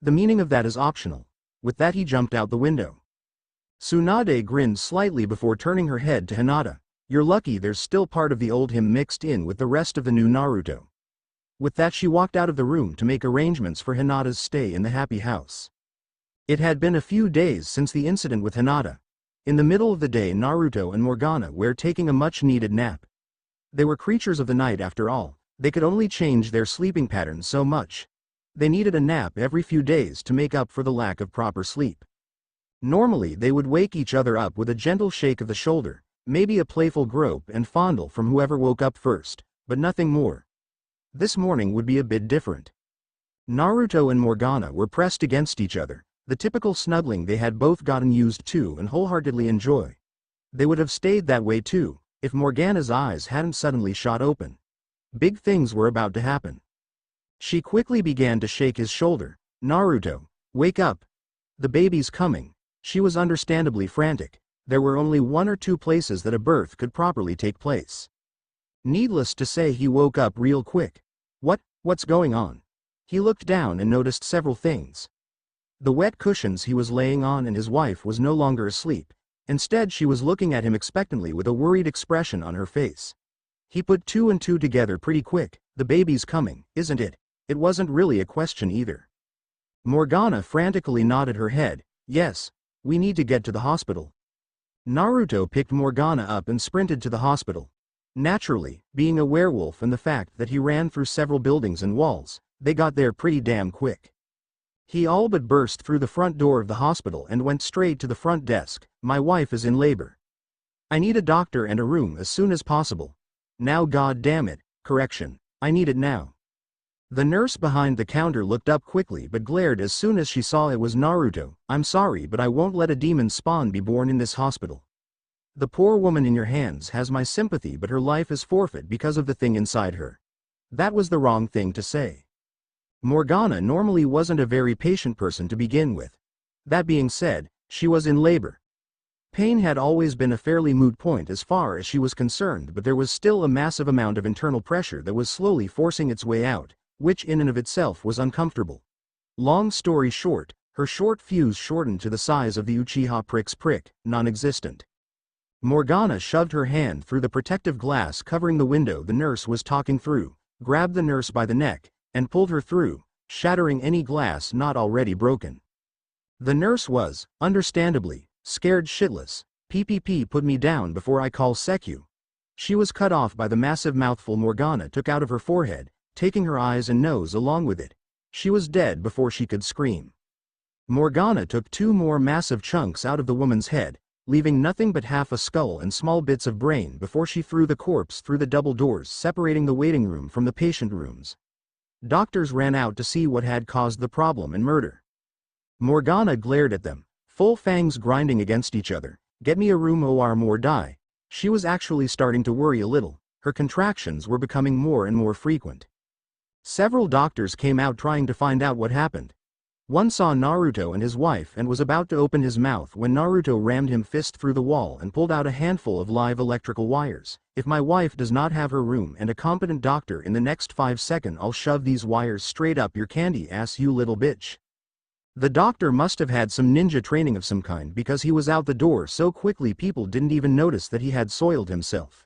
The meaning of that is optional. With that he jumped out the window. Tsunade grinned slightly before turning her head to Hinata. You're lucky there's still part of the old him mixed in with the rest of the new Naruto. With that she walked out of the room to make arrangements for Hinata's stay in the happy house. It had been a few days since the incident with Hinata. In the middle of the day Naruto and Morgana were taking a much-needed nap. They were creatures of the night after all. They could only change their sleeping patterns so much. They needed a nap every few days to make up for the lack of proper sleep. Normally they would wake each other up with a gentle shake of the shoulder, maybe a playful grope and fondle from whoever woke up first, but nothing more. This morning would be a bit different. Naruto and Morgana were pressed against each other, the typical snuggling they had both gotten used to and wholeheartedly enjoy. They would have stayed that way too, if Morgana's eyes hadn't suddenly shot open. Big things were about to happen. She quickly began to shake his shoulder. "Naruto, wake up. The baby's coming." She was understandably frantic. There were only 1 or 2 places that a birth could properly take place. Needless to say, he woke up real quick. What's going on? He looked down and noticed several things. The wet cushions he was laying on, and his wife was no longer asleep. Instead, she was looking at him expectantly with a worried expression on her face. He put 2 and 2 together pretty quick. The baby's coming, isn't it? It wasn't really a question either. Morgana frantically nodded her head. "Yes, we need to get to the hospital." Naruto picked Morgana up and sprinted to the hospital. Naturally, being a werewolf and the fact that he ran through several buildings and walls, they got there pretty damn quick. He all but burst through the front door of the hospital and went straight to the front desk. "My wife is in labor. I need a doctor and a room as soon as possible. Now, god damn it, correction, I need it now." The nurse behind the counter looked up quickly but glared as soon as she saw it was Naruto. "I'm sorry, but I won't let a demon spawn be born in this hospital. The poor woman in your hands has my sympathy, but her life is forfeit because of the thing inside her." That was the wrong thing to say. Morgana normally wasn't a very patient person to begin with. That being said, she was in labor. Pain had always been a fairly moot point as far as she was concerned, but there was still a massive amount of internal pressure that was slowly forcing its way out, which in and of itself was uncomfortable. Long story short, her short fuse shortened to the size of the Uchiha prick, non-existent. Morgana shoved her hand through the protective glass covering the window the nurse was talking through, grabbed the nurse by the neck, and pulled her through, shattering any glass not already broken. The nurse was, understandably, scared shitless. "PPP, put me down before I call Seku." She was cut off by the massive mouthful Morgana took out of her forehead, taking her eyes and nose along with it. She was dead before she could scream. Morgana took 2 more massive chunks out of the woman's head, leaving nothing but half a skull and small bits of brain before she threw the corpse through the double doors separating the waiting room from the patient rooms. Doctors ran out to see what had caused the problem and murder. Morgana glared at them, full fangs grinding against each other. "Get me a room or more die." She was actually starting to worry a little. Her contractions were becoming more and more frequent. Several doctors came out trying to find out what happened. One saw Naruto and his wife and was about to open his mouth when Naruto rammed him fist through the wall and pulled out a handful of live electrical wires. "If my wife does not have her room and a competent doctor in the next 5 seconds, I'll shove these wires straight up your candy ass, you little bitch." The doctor must have had some ninja training of some kind because he was out the door so quickly people didn't even notice that he had soiled himself.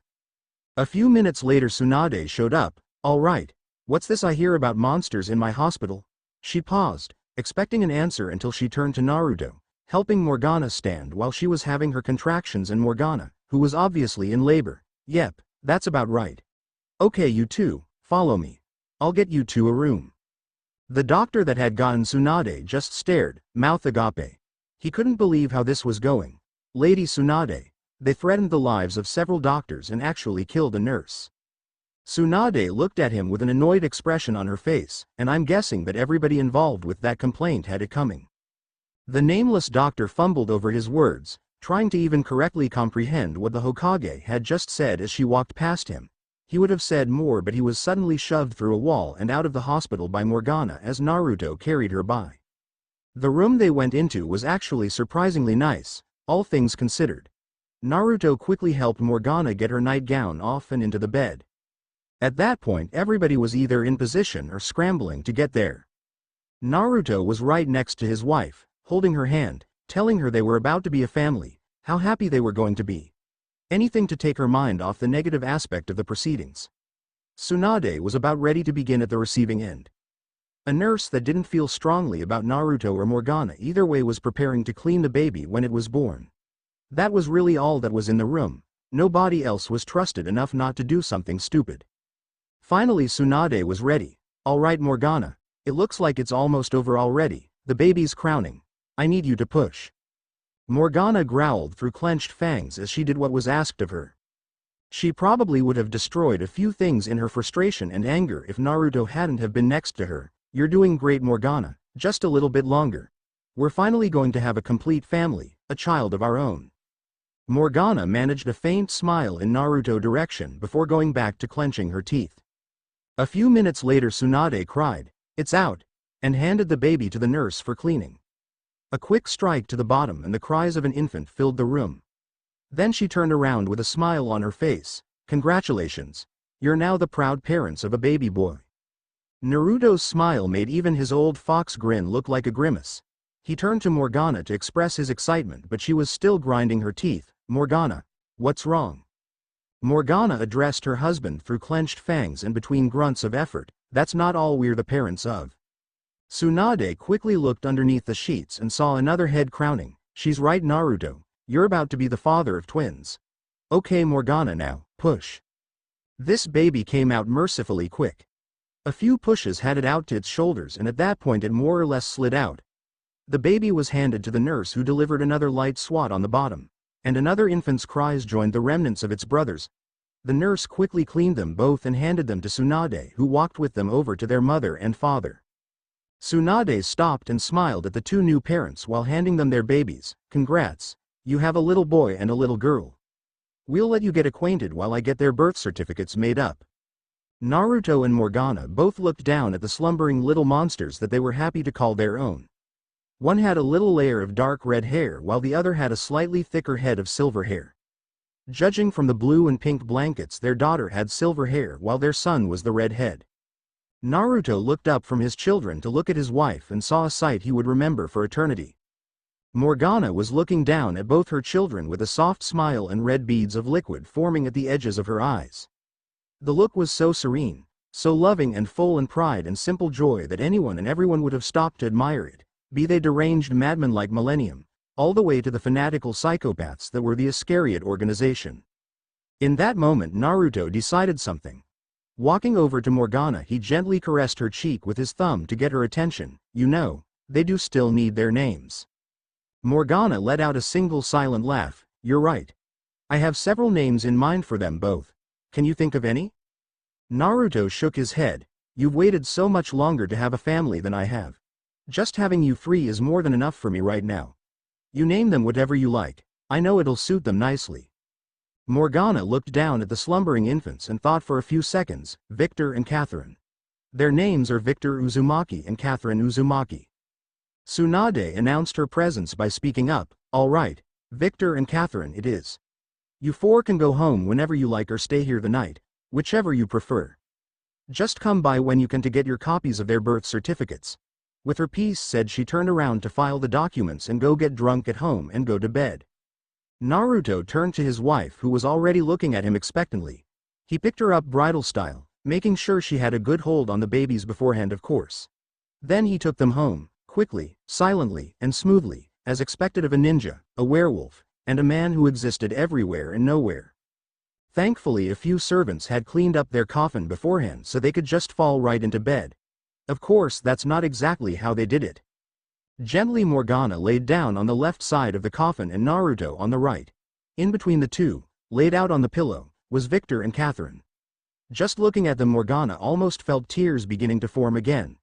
A few minutes later Tsunade showed up. "All right, what's this I hear about monsters in my hospital?" She paused, expecting an answer until she turned to Naruto, helping Morgana stand while she was having her contractions, and Morgana, who was obviously in labor. "Yep, that's about right. Okay, you two, follow me. I'll get you two a room." The doctor that had gotten Tsunade just stared, mouth agape. He couldn't believe how this was going. Lady Tsunade. They threatened the lives of several doctors and actually killed a nurse. Tsunade looked at him with an annoyed expression on her face, and I'm guessing that everybody involved with that complaint had it coming. The nameless doctor fumbled over his words, trying to even correctly comprehend what the Hokage had just said as she walked past him. He would have said more, but he was suddenly shoved through a wall and out of the hospital by Morgana as Naruto carried her by. The room they went into was actually surprisingly nice, all things considered. Naruto quickly helped Morgana get her nightgown off and into the bed. At that point everybody was either in position or scrambling to get there. Naruto was right next to his wife, holding her hand, telling her they were about to be a family, how happy they were going to be. Anything to take her mind off the negative aspect of the proceedings. Tsunade was about ready to begin at the receiving end. A nurse that didn't feel strongly about Naruto or Morgana either way was preparing to clean the baby when it was born. That was really all that was in the room. Nobody else was trusted enough not to do something stupid. Finally Tsunade was ready. "All right Morgana, it looks like it's almost over already. The baby's crowning. I need you to push." Morgana growled through clenched fangs as she did what was asked of her. She probably would have destroyed a few things in her frustration and anger if Naruto hadn't have been next to her. You're doing great, Morgana, just a little bit longer. We're finally going to have a complete family, a child of our own. Morgana managed a faint smile in Naruto's direction before going back to clenching her teeth. A few minutes later Tsunade cried, "It's out," and handed the baby to the nurse for cleaning. A quick strike to the bottom and the cries of an infant filled the room. Then she turned around with a smile on her face. "Congratulations. You're now the proud parents of a baby boy." Naruto's smile made even his old fox grin look like a grimace. He turned to Morgana to express his excitement, but she was still grinding her teeth. "Morgana, what's wrong?" Morgana addressed her husband through clenched fangs and between grunts of effort. "That's not all we're the parents of." Tsunade quickly looked underneath the sheets and saw another head crowning. "She's right, Naruto. You're about to be the father of twins." "Okay, Morgana, now, push." This baby came out mercifully quick. A few pushes had it out to its shoulders, and at that point it more or less slid out. The baby was handed to the nurse, who delivered another light swat on the bottom, and another infant's cries joined the remnants of its brothers. The nurse quickly cleaned them both and handed them to Tsunade, who walked with them over to their mother and father. Tsunade stopped and smiled at the two new parents while handing them their babies. "Congrats. You have a little boy and a little girl. We'll let you get acquainted while I get their birth certificates made up." Naruto and Morgana both looked down at the slumbering little monsters that they were happy to call their own. One had a little layer of dark red hair while the other had a slightly thicker head of silver hair. Judging from the blue and pink blankets, their daughter had silver hair while their son was the red head. Naruto looked up from his children to look at his wife and saw a sight he would remember for eternity. Morgana was looking down at both her children with a soft smile and red beads of liquid forming at the edges of her eyes. The look was so serene, so loving and full in pride and simple joy that anyone and everyone would have stopped to admire it, be they deranged madmen like Millennium, all the way to the fanatical psychopaths that were the Iscariot organization. In that moment Naruto decided something. Walking over to Morgana, he gently caressed her cheek with his thumb to get her attention. "You know, they do still need their names." Morgana let out a single silent laugh. "You're right. I have several names in mind for them both. Can you think of any?" Naruto shook his head. "You've waited so much longer to have a family than I have. Just having you free is more than enough for me right now. You name them whatever you like. I know it'll suit them nicely." Morgana looked down at the slumbering infants and thought for a few seconds. "Victor and Catherine. Their names are Victor Uzumaki and Catherine Uzumaki." Tsunade announced her presence by speaking up. "All right, Victor and Catherine it is. You four can go home whenever you like or stay here the night, whichever you prefer. Just come by when you can to get your copies of their birth certificates." With her piece said, she turned around to file the documents and go get drunk at home and go to bed. Naruto turned to his wife, who was already looking at him expectantly. He picked her up bridal style, making sure she had a good hold on the babies beforehand, of course. Then he took them home, quickly, silently, and smoothly, as expected of a ninja, a werewolf, and a man who existed everywhere and nowhere. Thankfully a few servants had cleaned up their coffin beforehand so they could just fall right into bed. Of course that's not exactly how they did it. Gently Morgana laid down on the left side of the coffin and Naruto on the right. In between the two, laid out on the pillow, was Victor and Catherine. Just looking at them Morgana almost felt tears beginning to form again.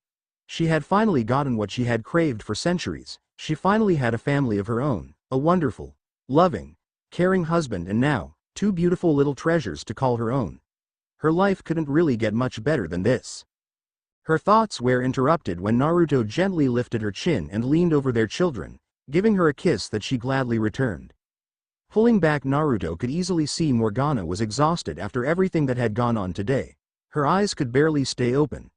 She had finally gotten what she had craved for centuries. She finally had a family of her own, a wonderful, loving, caring husband, and now, two beautiful little treasures to call her own. Her life couldn't really get much better than this. Her thoughts were interrupted when Naruto gently lifted her chin and leaned over their children, giving her a kiss that she gladly returned. Pulling back, Naruto could easily see Morgana was exhausted after everything that had gone on today. Her eyes could barely stay open.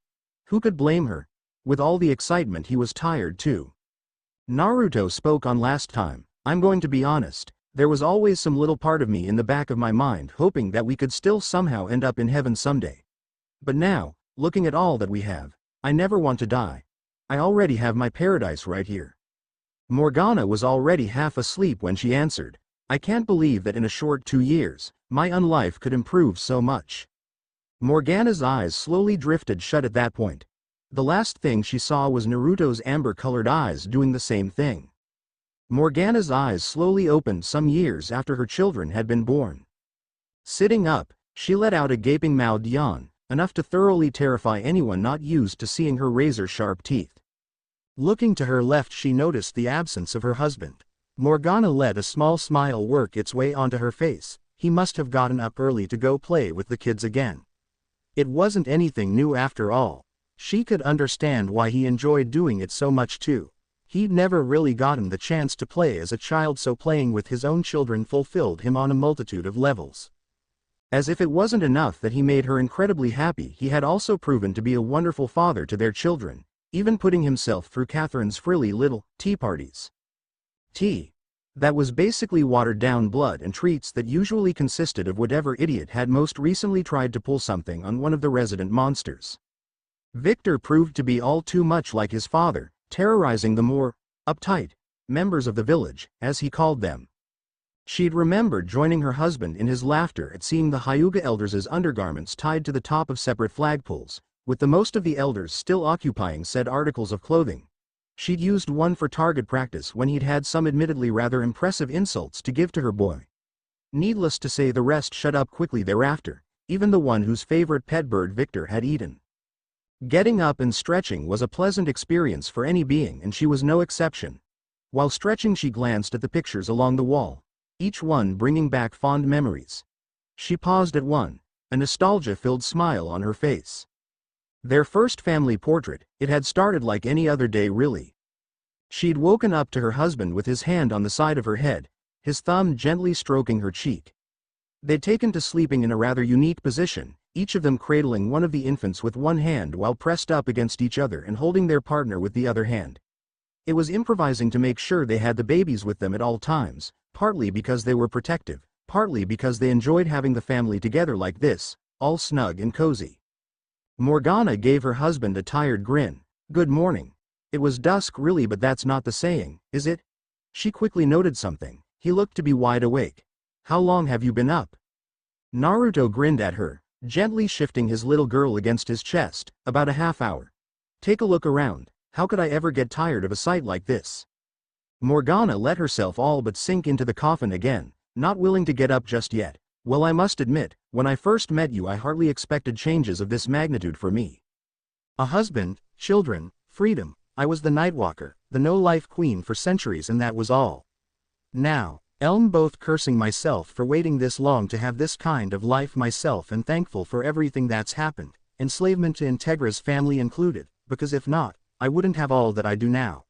Who could blame her? With all the excitement he was tired too. Naruto spoke on last time. "I'm going to be honest, there was always some little part of me in the back of my mind hoping that we could still somehow end up in heaven someday. But now, looking at all that we have, I never want to die. I already have my paradise right here." Morgana was already half asleep when she answered, "I can't believe that in a short 2 years, my own life could improve so much." Morgana's eyes slowly drifted shut at that point. The last thing she saw was Naruto's amber-colored eyes doing the same thing. Morgana's eyes slowly opened some years after her children had been born. Sitting up, she let out a gaping-mouthed yawn, enough to thoroughly terrify anyone not used to seeing her razor-sharp teeth. Looking to her left, she noticed the absence of her husband. Morgana let a small smile work its way onto her face. He must have gotten up early to go play with the kids again. It wasn't anything new after all. She could understand why he enjoyed doing it so much too. He'd never really gotten the chance to play as a child, so playing with his own children fulfilled him on a multitude of levels. As if it wasn't enough that he made her incredibly happy, he had also proven to be a wonderful father to their children, even putting himself through Catherine's frilly little tea parties. Tea. That was basically watered-down blood and treats that usually consisted of whatever idiot had most recently tried to pull something on one of the resident monsters. Victor proved to be all too much like his father, terrorizing the more uptight members of the village, as he called them. She'd remembered joining her husband in his laughter at seeing the Hyuga elders' undergarments tied to the top of separate flagpoles, with the most of the elders still occupying said articles of clothing. She'd used one for target practice when he'd had some admittedly rather impressive insults to give to her boy. Needless to say, the rest shut up quickly thereafter, even the one whose favorite pet bird Victor had eaten. Getting up and stretching was a pleasant experience for any being, and she was no exception. While stretching, she glanced at the pictures along the wall, each one bringing back fond memories. She paused at one, a nostalgia-filled smile on her face. Their first family portrait. It had started like any other day, really. She'd woken up to her husband with his hand on the side of her head, his thumb gently stroking her cheek. They'd taken to sleeping in a rather unique position, each of them cradling one of the infants with one hand while pressed up against each other and holding their partner with the other hand. It was improvising to make sure they had the babies with them at all times, partly because they were protective, partly because they enjoyed having the family together like this, all snug and cozy. Morgana gave her husband a tired grin. "Good morning." It was dusk really, but that's not the saying, is it? She quickly noted something. He looked to be wide awake. "How long have you been up?" Naruto grinned at her, gently shifting his little girl against his chest. "About a half hour. Take a look around. How could I ever get tired of a sight like this?" Morgana let herself all but sink into the coffin again, not willing to get up just yet. "Well, I must admit, when I first met you I hardly expected changes of this magnitude for me. A husband, children, freedom. I was the Nightwalker, the no-life queen for centuries, and that was all. Now, both cursing myself for waiting this long to have this kind of life myself, and thankful for everything that's happened, enslavement to Integra's family included, because if not, I wouldn't have all that I do now."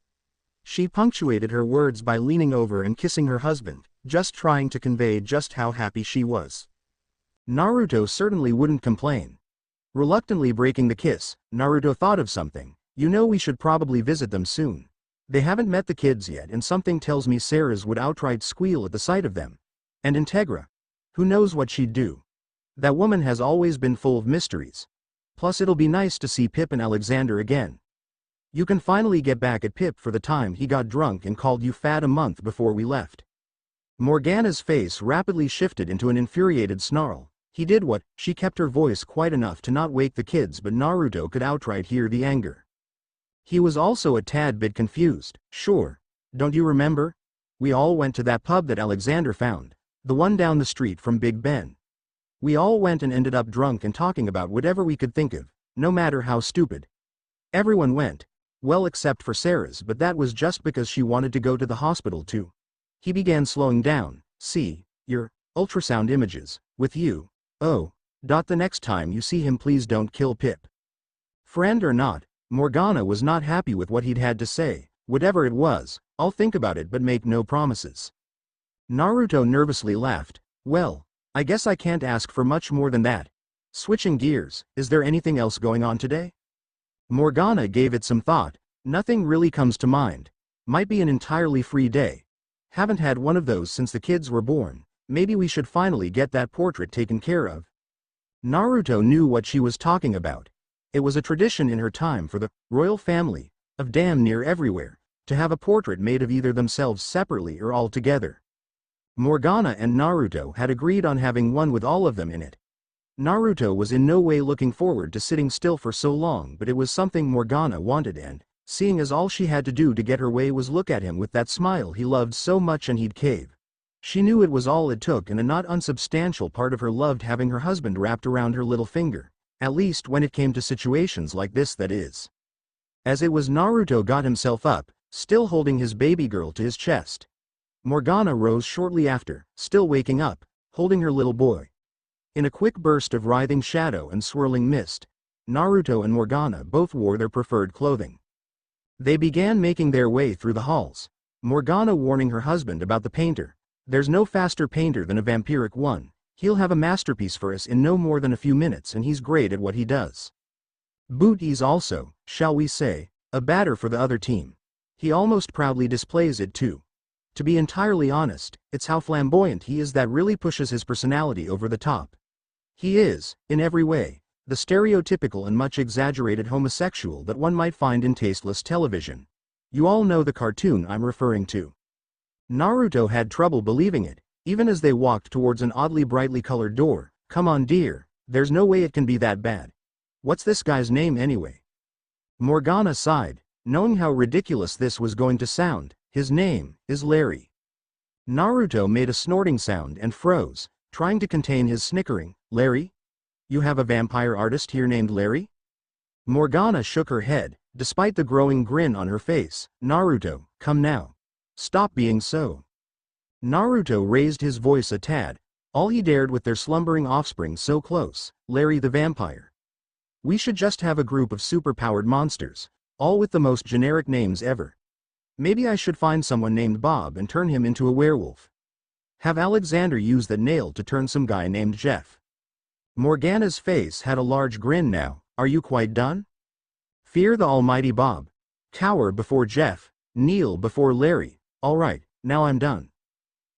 She punctuated her words by leaning over and kissing her husband, just trying to convey just how happy she was. Naruto certainly wouldn't complain. Reluctantly breaking the kiss, Naruto thought of something. "You know, we should probably visit them soon. They haven't met the kids yet, and something tells me Sarah's would outright squeal at the sight of them. And Integra. Who knows what she'd do? That woman has always been full of mysteries. Plus it'll be nice to see Pip and Alexander again. You can finally get back at Pip for the time he got drunk and called you fat a month before we left." Morgana's face rapidly shifted into an infuriated snarl. He did what? She kept her voice quiet enough to not wake the kids, but Naruto could outright hear the anger. He was also a tad bit confused. "Sure. Don't you remember? We all went to that pub that Alexander found, the one down the street from Big Ben. We all went and ended up drunk and talking about whatever we could think of, no matter how stupid. Everyone went. Well, except for Sarah's, but that was just because she wanted to go to the hospital too." He began slowing down. "See, your ultrasound images, with you. Oh. The next time you see him, please don't kill Pip." Friend or not, Morgana was not happy with what he'd had to say. "Whatever it was, I'll think about it but make no promises." Naruto nervously laughed. "Well, I guess I can't ask for much more than that." Switching gears, is there anything else going on today? Morgana gave it some thought. "Nothing really comes to mind. Might be an entirely free day. Haven't had one of those since the kids were born. Maybe we should finally get that portrait taken care of." Naruto knew what she was talking about. It was a tradition in her time for the royal family, of damn near everywhere, to have a portrait made of either themselves separately or all together. Morgana and Naruto had agreed on having one with all of them in it. Naruto was in no way looking forward to sitting still for so long, but it was something Morgana wanted, and, seeing as all she had to do to get her way was look at him with that smile he loved so much, and he'd cave. She knew it was all it took, and a not unsubstantial part of her loved having her husband wrapped around her little finger, at least when it came to situations like this, that is. As it was, Naruto got himself up, still holding his baby girl to his chest. Morgana rose shortly after, still waking up, holding her little boy. In a quick burst of writhing shadow and swirling mist, Naruto and Morgana both wore their preferred clothing. They began making their way through the halls, Morgana warning her husband about the painter. There's no faster painter than a vampiric one. He'll have a masterpiece for us in no more than a few minutes, and he's great at what he does. He's also, shall we say, a batter for the other team. He almost proudly displays it too. To be entirely honest, it's how flamboyant he is that really pushes his personality over the top. He is, in every way, the stereotypical and much exaggerated homosexual that one might find in tasteless television. You all know the cartoon I'm referring to. Naruto had trouble believing it, even as they walked towards an oddly brightly colored door. Come on dear, there's no way it can be that bad. What's this guy's name anyway? Morgana sighed, knowing how ridiculous this was going to sound. His name is Larry. Naruto made a snorting sound and froze, trying to contain his snickering. Larry? You have a vampire artist here named Larry? Morgana shook her head, despite the growing grin on her face. Naruto, come now. Stop being so. Naruto raised his voice a tad, all he dared with their slumbering offspring so close. Larry the vampire. We should just have a group of superpowered monsters, all with the most generic names ever. Maybe I should find someone named Bob and turn him into a werewolf. Have Alexander use that nail to turn some guy named Jeff. Morgana's face had a large grin now. Are you quite done? Fear the almighty Bob. Cower before Jeff. Kneel before Larry. All right, now I'm done.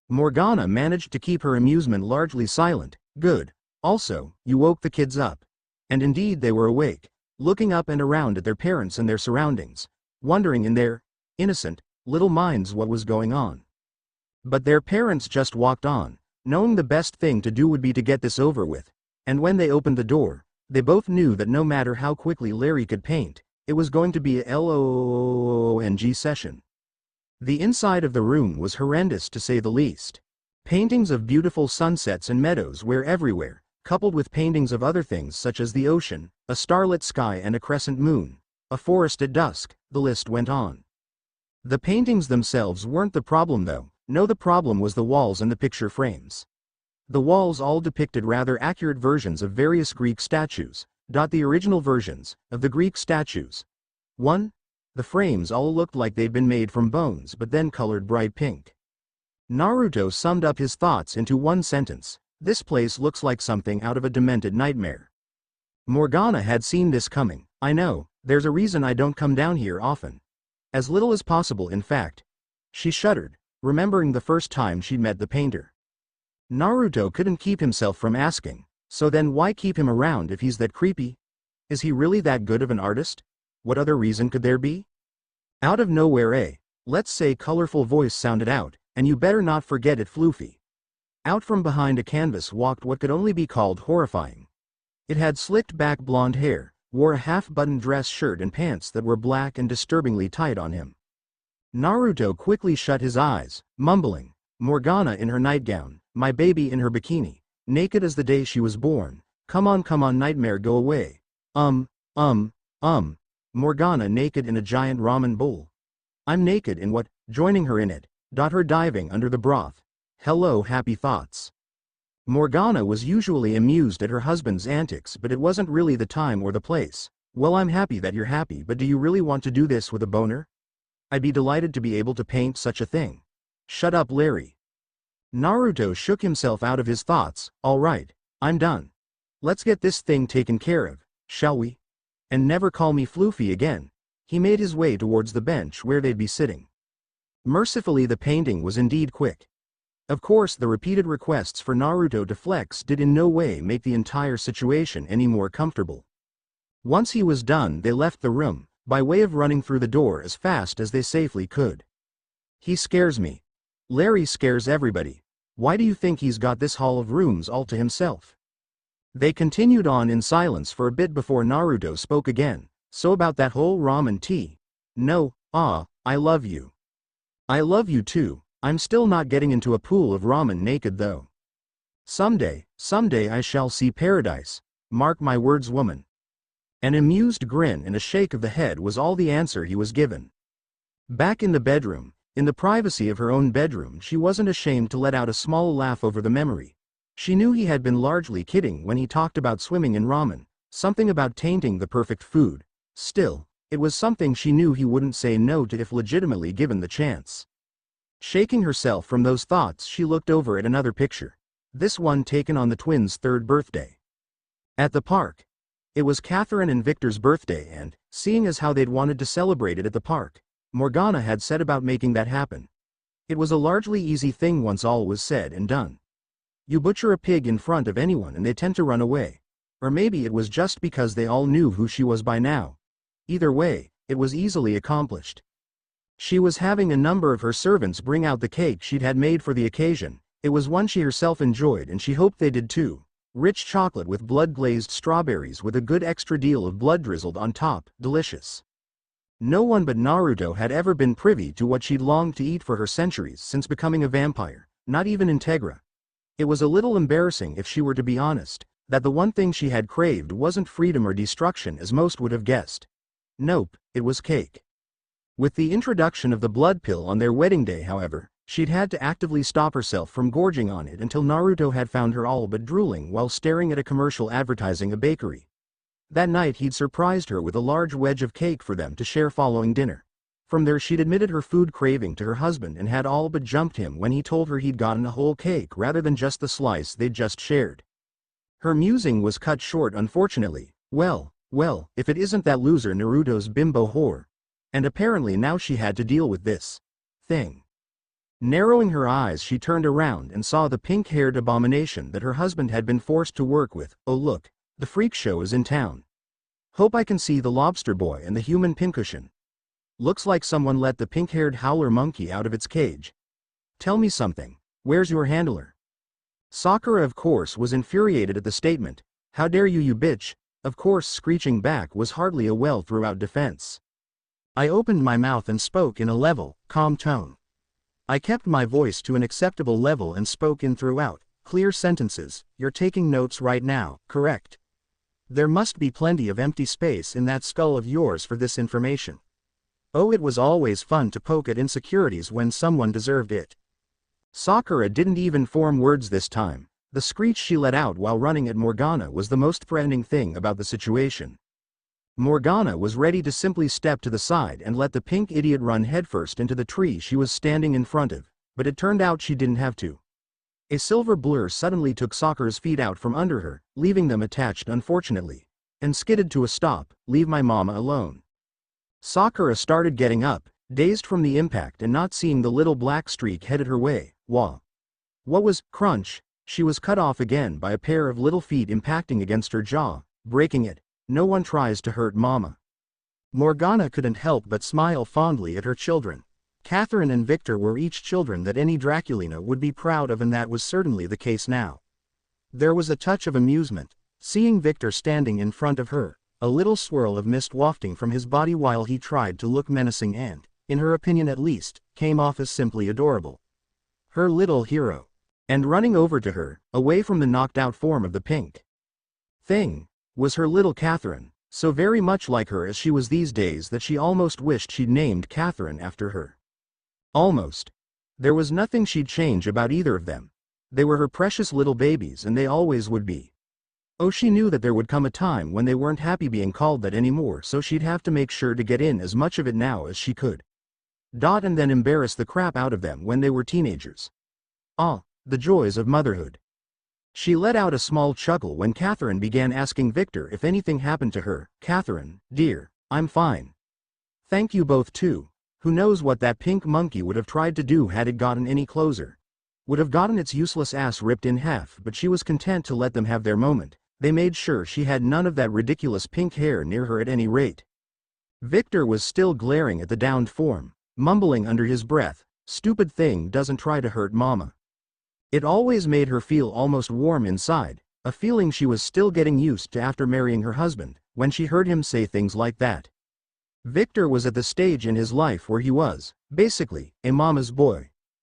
Morgana managed to keep her amusement largely silent. Good. Also, you woke the kids up. And indeed they were awake, looking up and around at their parents and their surroundings, wondering in their innocent little minds what was going on. But their parents just walked on, knowing the best thing to do would be to get this over with, and when they opened the door, they both knew that no matter how quickly Larry could paint, it was going to be a long session. The inside of the room was horrendous to say the least. Paintings of beautiful sunsets and meadows were everywhere, coupled with paintings of other things such as the ocean, a starlit sky and a crescent moon, a forest at dusk, the list went on. The paintings themselves weren't the problem though. No, the problem was the walls and the picture frames. The walls all depicted rather accurate versions of various Greek statues. The original versions of the Greek statues. 1. The frames all looked like they'd been made from bones but then colored bright pink. Naruto summed up his thoughts into one sentence. This place looks like something out of a demented nightmare. Morgana had seen this coming. I know, there's a reason I don't come down here often. As little as possible, in fact. She shuddered, remembering the first time she'd met the painter. Naruto couldn't keep himself from asking, so then why keep him around if he's that creepy? Is he really that good of an artist? What other reason could there be? Out of nowhere let's say colorful voice sounded out, and you better not forget it, Floofy. Out from behind a canvas walked what could only be called horrifying. It had slicked back blonde hair, wore a half-buttoned dress shirt and pants that were black and disturbingly tight on him. Naruto quickly shut his eyes, mumbling, Morgana in her nightgown, my baby in her bikini, naked as the day she was born. Come on, nightmare, go away. Morgana naked in a giant ramen bowl. I'm naked in what? Joining her in it. Her diving under the broth. Hello, happy thoughts. Morgana was usually amused at her husband's antics, but it wasn't really the time or the place. Well, I'm happy that you're happy, but do you really want to do this with a boner? I'd be delighted to be able to paint such a thing. Shut up, Larry. Naruto shook himself out of his thoughts. All right, I'm done. Let's get this thing taken care of, shall we? And never call me Floofy again. He made his way towards the bench where they'd be sitting. Mercifully, the painting was indeed quick. Of course, the repeated requests for Naruto to flex did in no way make the entire situation any more comfortable. Once he was done, they left the room, by way of running through the door as fast as they safely could. He scares me. Larry scares everybody. Why do you think he's got this hall of rooms all to himself? They continued on in silence for a bit before Naruto spoke again. So about that whole ramen tea? No, I love you. I love you too. I'm still not getting into a pool of ramen naked though. Someday I shall see paradise. Mark my words, woman. An amused grin and a shake of the head was all the answer he was given. Back in the bedroom, in the privacy of her own bedroom, she wasn't ashamed to let out a small laugh over the memory. She knew he had been largely kidding when he talked about swimming in ramen, something about tainting the perfect food. Still, it was something she knew he wouldn't say no to if legitimately given the chance. Shaking herself from those thoughts, she looked over at another picture. This one taken on the twins' 3rd birthday. At the park. It was Catherine and Victor's birthday and, seeing as how they'd wanted to celebrate it at the park, Morgana had set about making that happen. It was a largely easy thing once all was said and done. You butcher a pig in front of anyone and they tend to run away. Or maybe it was just because they all knew who she was by now. Either way, it was easily accomplished. She was having a number of her servants bring out the cake she'd had made for the occasion. It was one she herself enjoyed and she hoped they did too. Rich chocolate with blood-glazed strawberries with a good extra deal of blood drizzled on top, delicious. No one but Naruto had ever been privy to what she'd longed to eat for her centuries since becoming a vampire, not even Integra. It was a little embarrassing if she were to be honest, that the one thing she had craved wasn't freedom or destruction as most would have guessed. Nope, it was cake. With the introduction of the blood pill on their wedding day, however, she'd had to actively stop herself from gorging on it until Naruto had found her all but drooling while staring at a commercial advertising a bakery. That night he'd surprised her with a large wedge of cake for them to share following dinner. From there she'd admitted her food craving to her husband and had all but jumped him when he told her he'd gotten a whole cake rather than just the slice they'd just shared. Her musing was cut short unfortunately. Well, if it isn't that loser Naruto's bimbo whore. And apparently now she had to deal with this thing. Narrowing her eyes, she turned around and saw the pink-haired abomination that her husband had been forced to work with. Oh look, the freak show is in town. Hope I can see the lobster boy and the human pincushion. Looks like someone let the pink-haired howler monkey out of its cage. Tell me something, where's your handler? Sakura of course was infuriated at the statement. How dare you bitch? Of course screeching back was hardly a well-throughout defense. I opened my mouth and spoke in a level, calm tone. I kept my voice to an acceptable level and spoke in throughout, clear sentences. You're taking notes right now, correct? There must be plenty of empty space in that skull of yours for this information. Oh, it was always fun to poke at insecurities when someone deserved it. Sakura didn't even form words this time. The screech she let out while running at Morgana was the most threatening thing about the situation. Morgana was ready to simply step to the side and let the pink idiot run headfirst into the tree she was standing in front of, but it turned out she didn't have to. A silver blur suddenly took Sakura's feet out from under her, leaving them attached unfortunately, and skidded to a stop. Leave my mama alone. Sakura started getting up, dazed from the impact and not seeing the little black streak headed her way. Wah. What was, crunch, she was cut off again by a pair of little feet impacting against her jaw, breaking it. No one tries to hurt mama. Morgana couldn't help but smile fondly at her children. Catherine and Victor were each children that any Draculina would be proud of, and that was certainly the case now. There was a touch of amusement, seeing Victor standing in front of her, a little swirl of mist wafting from his body while he tried to look menacing and, in her opinion at least, came off as simply adorable. Her little hero. And running over to her, away from the knocked-out form of the pink thing, was her little Catherine, so very much like her as she was these days that she almost wished she'd named Catherine after her. Almost. There was nothing she'd change about either of them. They were her precious little babies and they always would be. Oh, she knew that there would come a time when they weren't happy being called that anymore, so she'd have to make sure to get in as much of it now as she could. And then embarrass the crap out of them when they were teenagers. Ah, the joys of motherhood. She let out a small chuckle when Catherine began asking Victor if anything happened to her. Catherine, dear, I'm fine. Thank you both too. Who knows what that pink monkey would have tried to do had it gotten any closer. Would have gotten its useless ass ripped in half, but she was content to let them have their moment. They made sure she had none of that ridiculous pink hair near her at any rate. Victor was still glaring at the downed form, mumbling under his breath, stupid thing doesn't try to hurt mama. It always made her feel almost warm inside, a feeling she was still getting used to after marrying her husband, when she heard him say things like that. Victor was at the stage in his life where he was, basically, a mama's boy.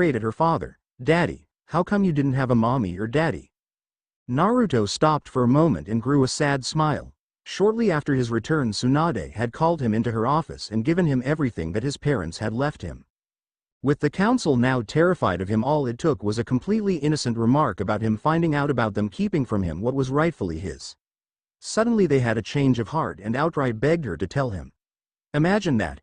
straight at her father. "Daddy, how come you didn't have a mommy or daddy?" Naruto stopped for a moment and grew a sad smile. Shortly after his return, Tsunade had called him into her office and given him everything that his parents had left him. With the council now terrified of him, all it took was a completely innocent remark about him finding out about them keeping from him what was rightfully his. Suddenly they had a change of heart and outright begged her to tell him. Imagine that.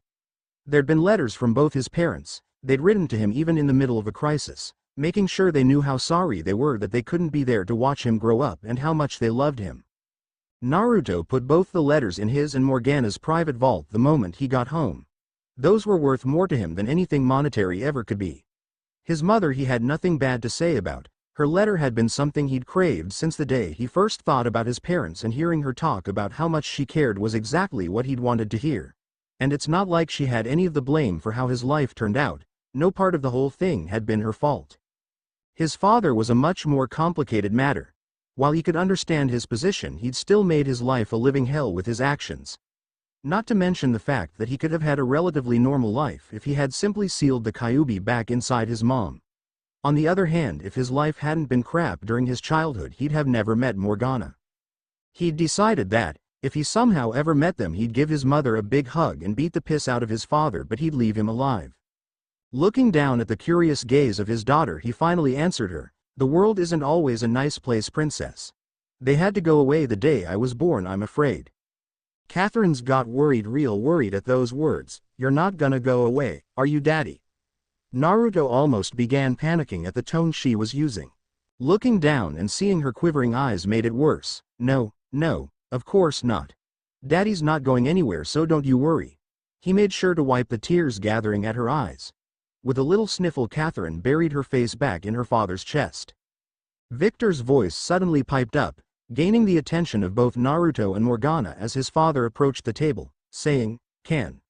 There'd been letters from both his parents. They'd written to him even in the middle of a crisis, making sure they knew how sorry they were that they couldn't be there to watch him grow up and how much they loved him. Naruto put both the letters in his and Morgana's private vault the moment he got home. Those were worth more to him than anything monetary ever could be. His mother he had nothing bad to say about. Her letter had been something he'd craved since the day he first thought about his parents, and hearing her talk about how much she cared was exactly what he'd wanted to hear. And it's not like she had any of the blame for how his life turned out. No part of the whole thing had been her fault. His father was a much more complicated matter. While he could understand his position, he'd still made his life a living hell with his actions. Not to mention the fact that he could have had a relatively normal life if he had simply sealed the Kyuubi back inside his mom. On the other hand, if his life hadn't been crap during his childhood, he'd have never met Morgana. He'd decided that, if he somehow ever met them, he'd give his mother a big hug and beat the piss out of his father, but he'd leave him alive. Looking down at the curious gaze of his daughter, he finally answered her, "The world isn't always a nice place, princess. They had to go away the day I was born, I'm afraid." Catherine's got real worried at those words. "You're not gonna go away, are you, Daddy?" Naruto almost began panicking at the tone she was using. Looking down and seeing her quivering eyes made it worse. No, of course not. Daddy's not going anywhere, so don't you worry." He made sure to wipe the tears gathering at her eyes. With a little sniffle, Catherine buried her face back in her father's chest. Victor's voice suddenly piped up, gaining the attention of both Naruto and Morgana as his father approached the table, saying, Can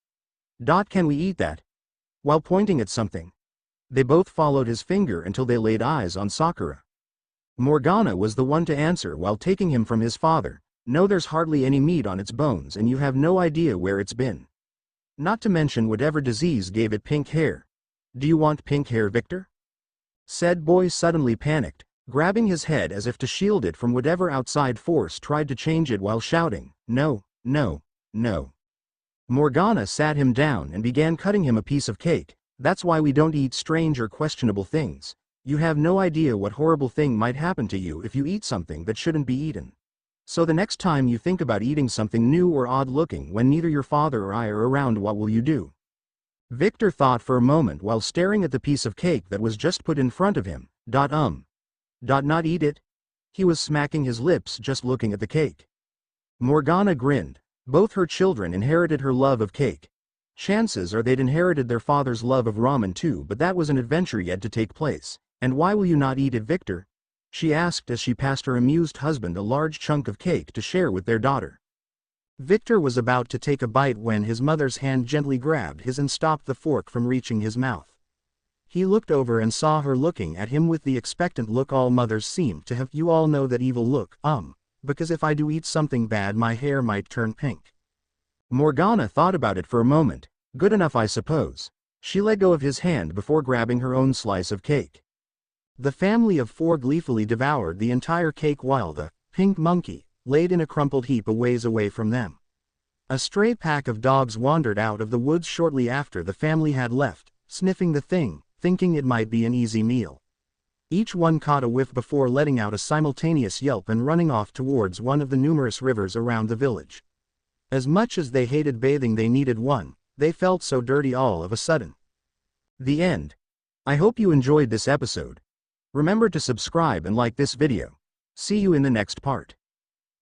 we eat that?" while pointing at something. They both followed his finger until they laid eyes on Sakura. Morgana was the one to answer while taking him from his father. "No, there's hardly any meat on its bones and you have no idea where it's been. Not to mention whatever disease gave it pink hair. Do you want pink hair, Victor?" Said boy suddenly panicked, grabbing his head as if to shield it from whatever outside force tried to change it while shouting, No. Morgana sat him down and began cutting him a piece of cake. "That's why we don't eat strange or questionable things. You have no idea what horrible thing might happen to you if you eat something that shouldn't be eaten. So the next time you think about eating something new or odd looking when neither your father or I are around, what will you do?" Victor thought for a moment while staring at the piece of cake that was just put in front of him. Not eat it? He was smacking his lips just looking at the cake. Morgana grinned. Both her children inherited her love of cake. Chances are they'd inherited their father's love of ramen too, but that was an adventure yet to take place. "And why will you not eat it, Victor?" she asked as she passed her amused husband a large chunk of cake to share with their daughter. Victor was about to take a bite when his mother's hand gently grabbed his and stopped the fork from reaching his mouth. He looked over and saw her looking at him with the expectant look all mothers seem to have. "You all know that evil look, because if I do eat something bad my hair might turn pink." Morgana thought about it for a moment. Good enough, I suppose. She let go of his hand before grabbing her own slice of cake. The family of four gleefully devoured the entire cake while the pink monkey laid in a crumpled heap a ways away from them. A stray pack of dogs wandered out of the woods shortly after the family had left, sniffing the thing, thinking it might be an easy meal. Each one caught a whiff before letting out a simultaneous yelp and running off towards one of the numerous rivers around the village. As much as they hated bathing, they needed one. They felt so dirty all of a sudden. The end. I hope you enjoyed this episode. Remember to subscribe and like this video. See you in the next part.